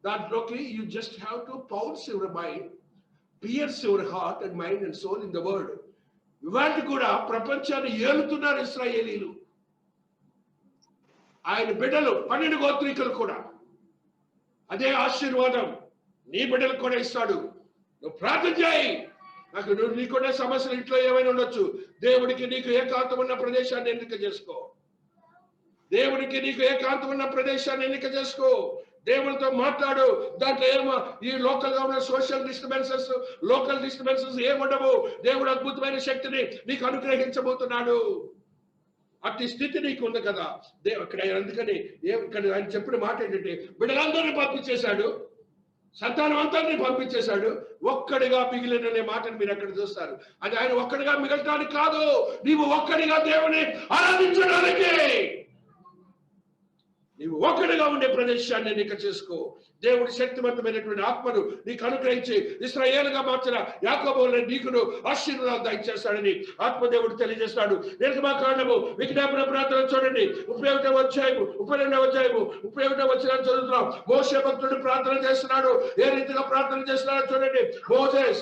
దాంట్లోకి you just have to pounce your mind, pierce your heart and mind and soul in the word. ఇవాటి కూడా ప్రపంచాన్ని ఏలుతున్నారు ఇశ్రాయేలీలు. ఆయన బిడ్డలు 12 గోత్రీకులు కూడా అదే ఆశీర్వాదం నీ బిడ్డలకు కూడా ఇస్తాడు. నువ్వు ప్రార్థన చేయి. నీకున్న సమస్యలు ఇంట్లో ఏమైనా ఉండొచ్చు. దేవుడికి నీకు ఏకాంతం ఉన్న ప్రదేశాన్ని ఎన్నిక చేసుకో. దేవుడికి నీకు ఏకాంతం ఉన్న ప్రదేశాన్ని ఎన్నిక చేసుకో. దేవుడితో మాట్లాడు. దాంట్లో ఏమో ఈ లోకల్ గా ఉన్న సోషల్ లోకల్ డిస్టర్బెన్సెస్ ఏముండవు. దేవుడు అద్భుతమైన శక్తిని నీకు అనుగ్రహించబోతున్నాడు. అట్టి స్థితి నీకు ఉంది కదా ఇక్కడ. అందుకని ఇక్కడ ఆయన చెప్పిన మాట ఏంటంటే, బిడ్డలందరినీ పంపించేశాడు, సంతానం అంతరినీ పంపించేశాడు, ఒక్కడిగా మిగిలిననే మాటను మీరు అక్కడ చూస్తారు. అది ఆయన ఒక్కడిగా మిగలటానికి కాదు, నీవు ఒక్కడిగా దేవుని ఆరాధించడానికి. నీవు ఒక్కడిగా ఉండే ప్రదేశాన్ని ఎన్నిక చేసుకో. దేవుడి శక్తివంతమైనటువంటి ఆత్మను నీకు అనుగ్రహించి ఇశ్రాయేలుగా మార్చిన యాకోబుని నీకును ఆశీర్వాదాలు దయచేస్తాడని ఆత్మదేవుడు తెలియజేస్తాడు. నిర్గమకాండము విజ్ఞాపన ప్రార్థన చూడండి, 31వ అధ్యాయము 32వ అధ్యాయము 31వ వచనం చదువుతున్నాం. మోషే భక్తుడు ప్రార్థన చేస్తున్నాడు. ఏ రీతిగా ప్రార్థన చేస్తున్నాడో చూడండి. మోసెస్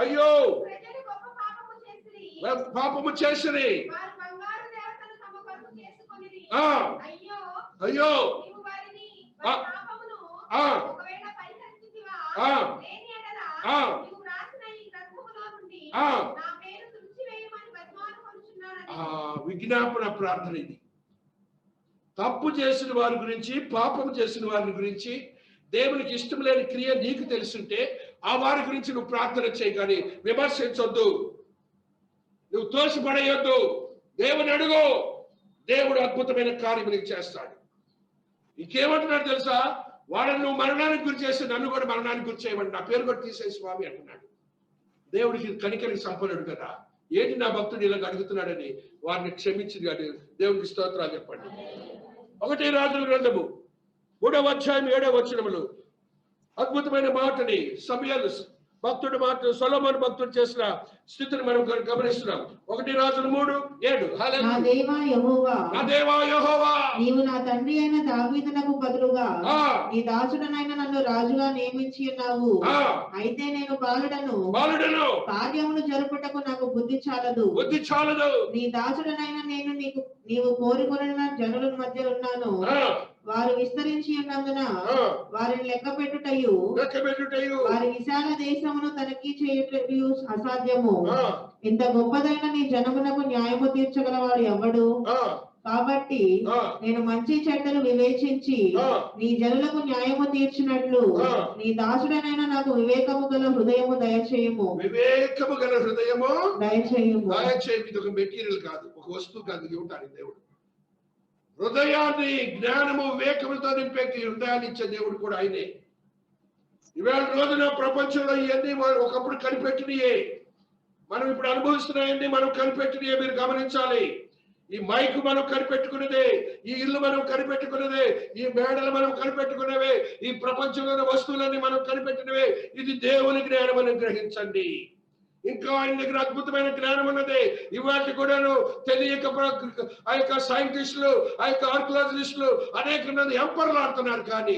అయ్యో పాపము చేసిరి, అయ్యో విజ్ఞాపన ప్రార్థన ఇది. తప్పు చేసిన వారి గురించి, పాపం చేసిన వారి గురించి, దేవునికి ఇష్టం లేని క్రియ నీకు తెలుసుంటే ఆ వారి గురించి నువ్వు ప్రార్థన చేయి, కానీ విమర్శించొద్దు, నువ్వు తోసిపడేయొద్దు. దేవుని అడుగు, దేవుడు అద్భుతమైన కార్యం నీకు చేస్తాడు. ఇంకేమంటున్నాడు తెలుసా? వాళ్ళని నువ్వు మరణానికి గురి చేస్తే నన్ను కూడా మరణానికి గురి చేయమని, నా పేరు కూడా తీసే స్వామి అంటున్నాడు. దేవుడికి కనికరికి సంపన్నుడు కదా. ఏంటి నా భక్తుడు ఇలాగ అడుగుతున్నాడని వారిని క్షమించింది. దేవుడికి స్తోత్రాలు చెప్పండి. 1 రాజుల గ్రంథము 3వ అధ్యాయం 7వ వచనములు అద్భుతమైన మాటని సమూయేలు భక్తుడు మాట సొలొమోను భక్తుడు చేసిన స్థితిని మనం గమనిస్తున్నాం. 1 రాజులు 3:7. నా దేవా యెహోవా, నీవు నా తండ్రి అయిన దావీదునకు బదులుగా నీ దాసుడనైన నన్ను రాజుగా నియమించి ఉన్నావు. అయితే నేను బాలుడను, కార్యమును జరుపుటకు నాకు బుద్ధి చాలదు. నీ దాసుడనైన నేను నీవు కోరుకొనిన జనుల మధ్య ఉన్నాను. వారు విస్తరించి ఉన్నందున వారిని లెక్క పెట్టుటయు వారి విశాల దేశమును తనిఖీ చేయుటయు అసాధ్యము. ఇంత గొప్పదైన నీ జనమునకు న్యాయము తీర్చగలవాడు ఎవడు? కాబట్టి నేను మంచి చెడ్డలు వివేచించి నీ జనులకు న్యాయము తీర్చినట్లు నీ దాసుడనైనా నాకు వివేకము గల హృదయము దయచేయము. వివేకము గల హృదయము దయచేయము. ఇది ఒక మెటీరియల్ కాదు, ఒక వస్తువు కాదు, ఇవ్వటానికి దేవుడు హృదయాన్ని జ్ఞానము వివేకములతో నింపే హృదయాన్ని ఇచ్చే దేవుడు కూడా ఆయనే. ఇవాళ రోజున ప్రపంచంలో ఇవన్నీ ఒకప్పుడు కనిపెట్టినయే, మనం ఇప్పుడు అనుభవిస్తున్నాయన్నీ మనం కనిపెట్టినయే. మీరు గమనించాలి. ఈ మైక్ మనం కనిపెట్టుకున్నదే, ఈ ఇల్లు మనం కనిపెట్టుకున్నదే, ఈ మేడలు మనం కనిపెట్టుకున్నవే, ఈ ప్రపంచంలోని వస్తువులన్నీ మనం కనిపెట్టినవే. ఇది దేవుని జ్ఞానం అని గ్రహించండి. ఇంకా ఆయన దగ్గర అద్భుతమైన జ్ఞానం ఉన్నది. ఇవాటి కూడాను తెలియక ఆ యొక్క సైంటిస్టులు, ఆ యొక్క ఆర్కియాలజిస్టులు అనేక మంది ఎంపర్లాడుతున్నారు, కానీ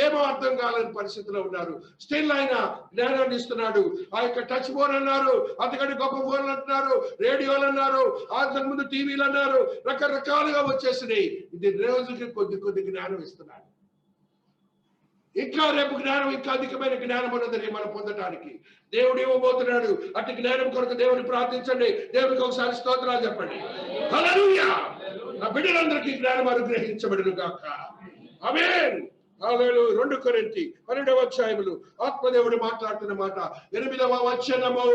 ఏమో అర్థం కాలేని పరిస్థితిలో ఉన్నారు. స్టిల్ ఆయన జ్ఞానాన్ని ఇస్తున్నాడు. ఆ యొక్క టచ్ ఫోన్ అన్నారు, అంతకంటే గొప్ప ఫోన్లు అంటున్నారు, రేడియోలు అన్నారు, అంతకు ముందు టీవీలు అన్నారు, రకరకాలుగా వచ్చేసినాయి. ఇది రోజుకి కొద్ది జ్ఞానం ఇస్తున్నాడు. ఇంకా రేపు జ్ఞానం, ఇంకా అధికమైన జ్ఞానం ఉన్నదని మనం పొందడానికి దేవుడు ఇవ్వబోతున్నాడు. అట్టి జ్ఞానం కొరకు దేవుని ప్రార్థించండి. దేవునికి ఒకసారి స్తోత్రాలు చెప్పండి. హల్లెలూయా. నా బిడ్డలందరికీ జ్ఞానం అనుగ్రహించబడును గాక. ఆమేన్. హల్లెలూయా. 2 కొరింథీ 12వ అధ్యాయములు ఆత్మదేవుడు మాట్లాడుతున్న మాట 8వ వచనము.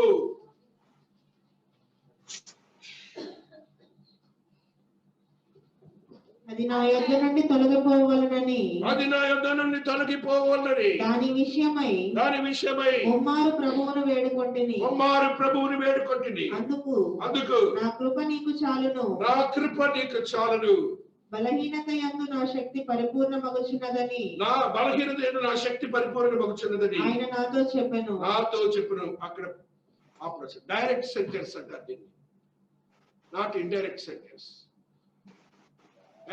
అది నా యొద్ద నుండి తొలగిపోవలనని దాని విషయమై కుమారు ప్రభువును వేడుకొంటిని అందుకు నా కృప నీకు చాలును బలహీనత యందు నా శక్తి పరిపూర్ణమగుచున్నదని ఆయన నాతో చెప్పెను. అక్కడ డైరెక్ట్ సెంటెన్స్ అంటారు దీన్ని, నాట్ ఇండైరెక్ట్ సెంటెన్స్.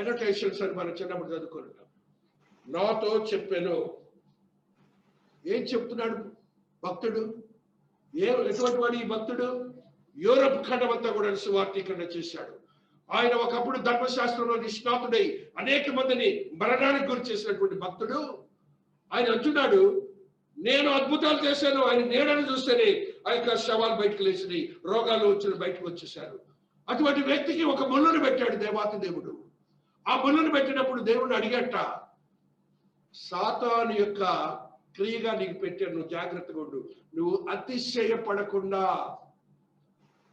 అనోటేషన్స్ అని మనం చిన్నప్పుడు చదువుకుంటాం. నాతో చెప్పాను. ఏం చెప్తున్నాడు భక్తుడు? ఎటువంటి వాడు ఈ భక్తుడు? యూరప్ ఖండం అంతా కూడా సువార్తీకరణ చేశాడు. ఆయన ఒకప్పుడు ధర్మశాస్త్రంలో నిష్ణాతుడై అనేక మందిని మరణానికి గురి చేసినటువంటి భక్తుడు. ఆయన అంటున్నాడు, నేను అద్భుతాలు చేశాను. ఆయన నీడను చూస్తేనే ఆయన శవాలు బయటకు లేచినాయి, రోగాలు వచ్చిన బయటకు వచ్చేసారు. అటువంటి వ్యక్తికి ఒక ముళ్ళును పెట్టాడు దేవాతి దేవుడు. ఆ ముళ్ళును పెట్టినప్పుడు దేవుడిని అడిగట, సాతాను యొక్క క్రియగా నీకు పెట్టాను, నువ్వు జాగ్రత్తగా ఉండు, నువ్వు అతిశయపడకుండా,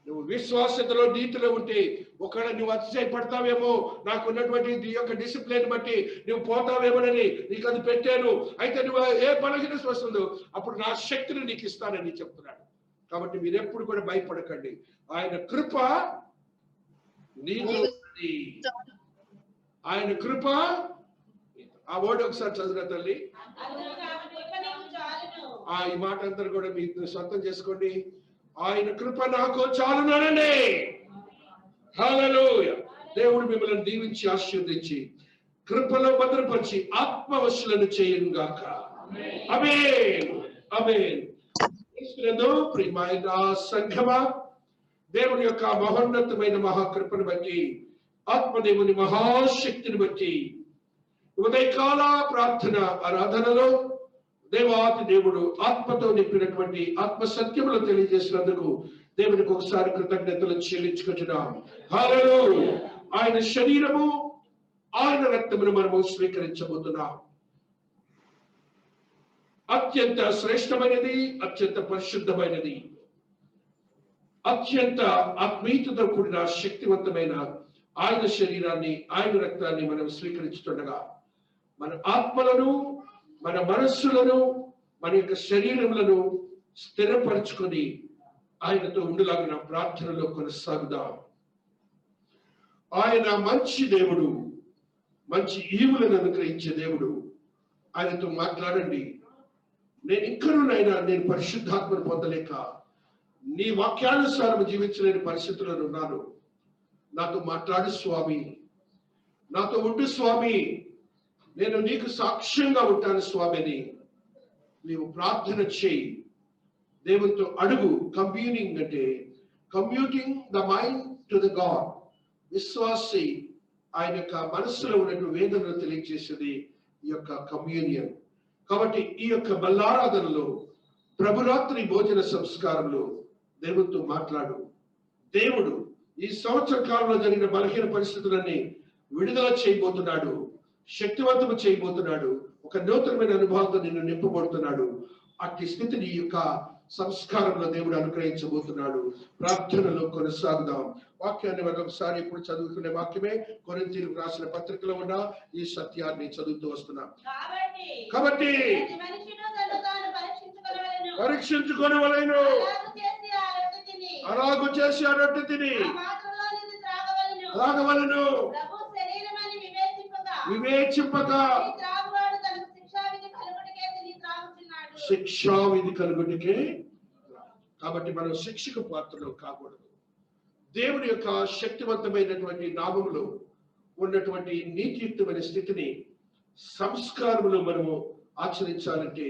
నువ్వు విశ్వాసతలో నీతిలో ఉంటే ఒకవేళ నువ్వు అతిశయపడతావేమో, నాకున్నటువంటి ఈ యొక్క డిసిప్లిన్ బట్టి నువ్వు పోతావేమోనని నీకు అది పెట్టాను. అయితే నువ్వు ఏ బలహీనత వస్తుందో అప్పుడు నా శక్తిని నీకు ఇస్తానని చెప్తున్నాడు. కాబట్టి మీరు ఎప్పుడు కూడా భయపడకండి. ఆయన కృప నీకు, ఆయన కృప. ఆ వర్డ్ ఒకసారి చదువురా తల్లి. ఈ మాట అంతా కూడా మీరు సొంతం చేసుకోండి. ఆయన కృప నాకు చాలునండి. హల్లెలూయా. దేవుడు మిమ్మల్ని దీవించి ఆశీర్వదించి కృపలో భద్రపరిచి ఆత్మవశులను చేయుగాక. ఆమేన్, ఆమేన్. ప్రియమైన సంఘమా, దేవుని యొక్క మహోన్నతమైన మహాకృపను బట్టి, ఆత్మదేవుని మహాశక్తిని బట్టి ఉదయకాల ప్రార్థన ఆరాధనలో దేవాతి దేవుడు ఆత్మతో నింపినటువంటి ఆత్మ సత్యములు తెలియజేసినందుకు దేవునికి ఒకసారి కృతజ్ఞతలు చెల్లించుకుంటున్నాం. హల్లెలూయా. ఆయన శరీరము, ఆయన రక్తమును మనము స్వీకరించబోతున్నాం. అత్యంత శ్రేష్టమైనది, అత్యంత పరిశుద్ధమైనది, అత్యంత ఆత్మీయతతో కూడిన శక్తివంతమైన ఆయన శరీరాన్ని, ఆయన రక్తాన్ని మనం స్వీకరించుతుండగా మన ఆత్మలను, మన మనస్సులను, మన యొక్క శరీరములను స్థిరపరచుకొని ఆయనతో ఉండులాగిన ప్రార్థనలో కొనసాగుదాం. ఆయన మంచి దేవుడు, మంచి ఈవులను అనుగ్రహించే దేవుడు. ఆయనతో మాట్లాడండి. నేను ఇంకనూనైనా నేను పరిశుద్ధాత్మను పొందలేక నీ వాక్యానుసారం జీవించలేని పరిస్థితుల్లో ఉన్నాను. నాతో మాట్లాడు స్వామి, నాతో ఉండు స్వామి, నేను నీకు సాక్ష్యంగా ఉంటాను స్వామిని నీవు ప్రార్థన చేయి. దేవునితో అడుగు. కమ్యూనింగ్ అంటే commuting the mind to the God. విశ్వాసి ఆయన యొక్క మనస్సులో ఉన్నటువంటి వేదనను తెలియజేసేది ఈ యొక్క కమ్యూనియన్. కాబట్టి ఈ యొక్క బల్లారాధనలో, ప్రభురాత్రి భోజన సంస్కారంలో దేవునితో మాట్లాడు. దేవుడు ఈ సంవత్సర కాలంలో జరిగిన బలహీన పరిస్థితులన్నీ విడుదల చేయబోతున్నాడు, శక్తివంతము చేయబోతున్నాడు. ఒక నూతనమైన అనుభవంతో నిన్ను నింపబడుతున్నాడు. అట్టి స్థితిని ఈ యొక్క సంస్కారంలో దేవుడు అనుగ్రహించబోతున్నాడు. ప్రార్థనలో కొనసాగుదాం. వాక్యాన్ని మరొకసారి ఇప్పుడు చదువుకునే వాక్యమే కొరింథీయులకు రాసిన పత్రికలో ఉన్న ఈ సత్యాన్ని చదువుతూ వస్తున్నాం. కాబట్టి పరీక్షించుకొనవలెను, అలాగు చేసి ఆ రొట్టె తిని త్రాగవలెను, వివేచింపక శిక్షావిధి కలుగుటికే. కాబట్టి మనం శిక్షకు పాత్రలు కాకూడదు. దేవుని యొక్క శక్తివంతమైనటువంటి నామములో ఉన్నటువంటి నీతియుక్తమైన స్థితిని, సంస్కారములు మనము ఆచరించాలంటే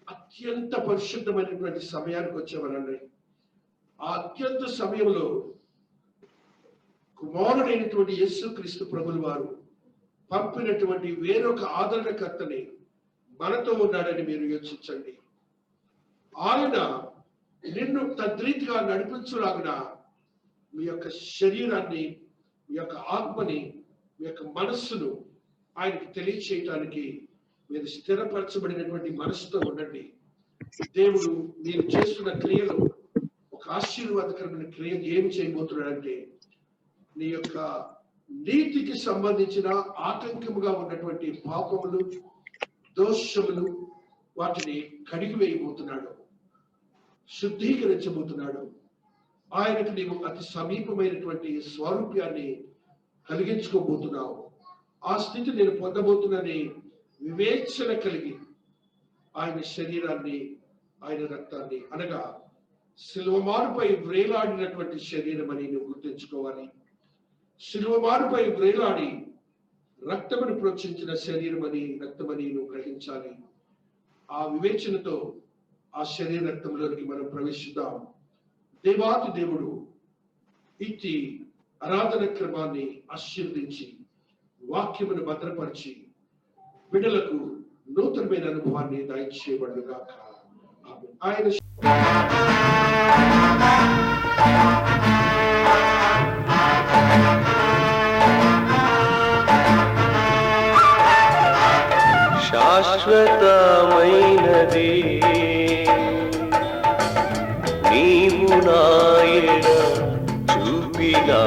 అత్యంత పరిశుద్ధమైనటువంటి సమయానికి వచ్చేవనండి. ఆ అత్యంత సమయంలో కుమారుడైనటువంటి యేసుక్రీస్తు ప్రభుల వారు పంపినటువంటి వేరొక ఆదరణకర్తని మనతో ఉన్నాడని మీరు యోచించండి. ఆయన నిన్ను తద్రీతిగా నడిపించులాగిన మీ యొక్క శరీరాన్ని, మీ యొక్క ఆత్మని, మీ యొక్క మనస్సును ఆయనకి తెలియచేయటానికి మీరు స్థిరపరచబడినటువంటి మనసుతో ఉండండి. దేవుడు మీరు చేస్తున్న క్రియలు ఒక ఆశీర్వాదకరమైన క్రియ ఏమి చేయబోతున్నాడంటే నీ యొక్క నీతికి సంబంధించిన ఆటంకముగా ఉన్నటువంటి పాపములు, దోషములు, వాటిని కడిగి వేయబోతున్నాడు, శుద్ధీకరించబోతున్నాడు. ఆయనకు నీవు అతి సమీపమైనటువంటి స్వరూప్యాన్ని కలిగించుకోబోతున్నావు. ఆ స్థితి నేను పొందబోతున్నానని వివేచన కలిగి ఆయన శరీరాన్ని, ఆయన రక్తాన్ని, అనగా శిలువమారుపై వ్రేలాడినటువంటి శరీరం అని నువ్వు గుర్తించుకోవాలి. శిలువమారుపై వ్రేలాడి రక్తమును ప్రోక్షించిన శరీరం అని, రక్తమని నువ్వు గ్రహించాలి. ఆ వివేచనతో ఆ శరీర రక్తంలోనికి మనం ప్రవేశిద్దాం. దేవాతి దేవుడు ఇట్టి ఆరాధన క్రమాన్ని ఆశీర్వదించి వాక్యమును భద్రపరిచి బిడ్డలకు నూతనమైన అనుభవాన్ని దయచేయబడుగాక. ఆయన శాశ్వతమైనది నీవు నాయన చూపినా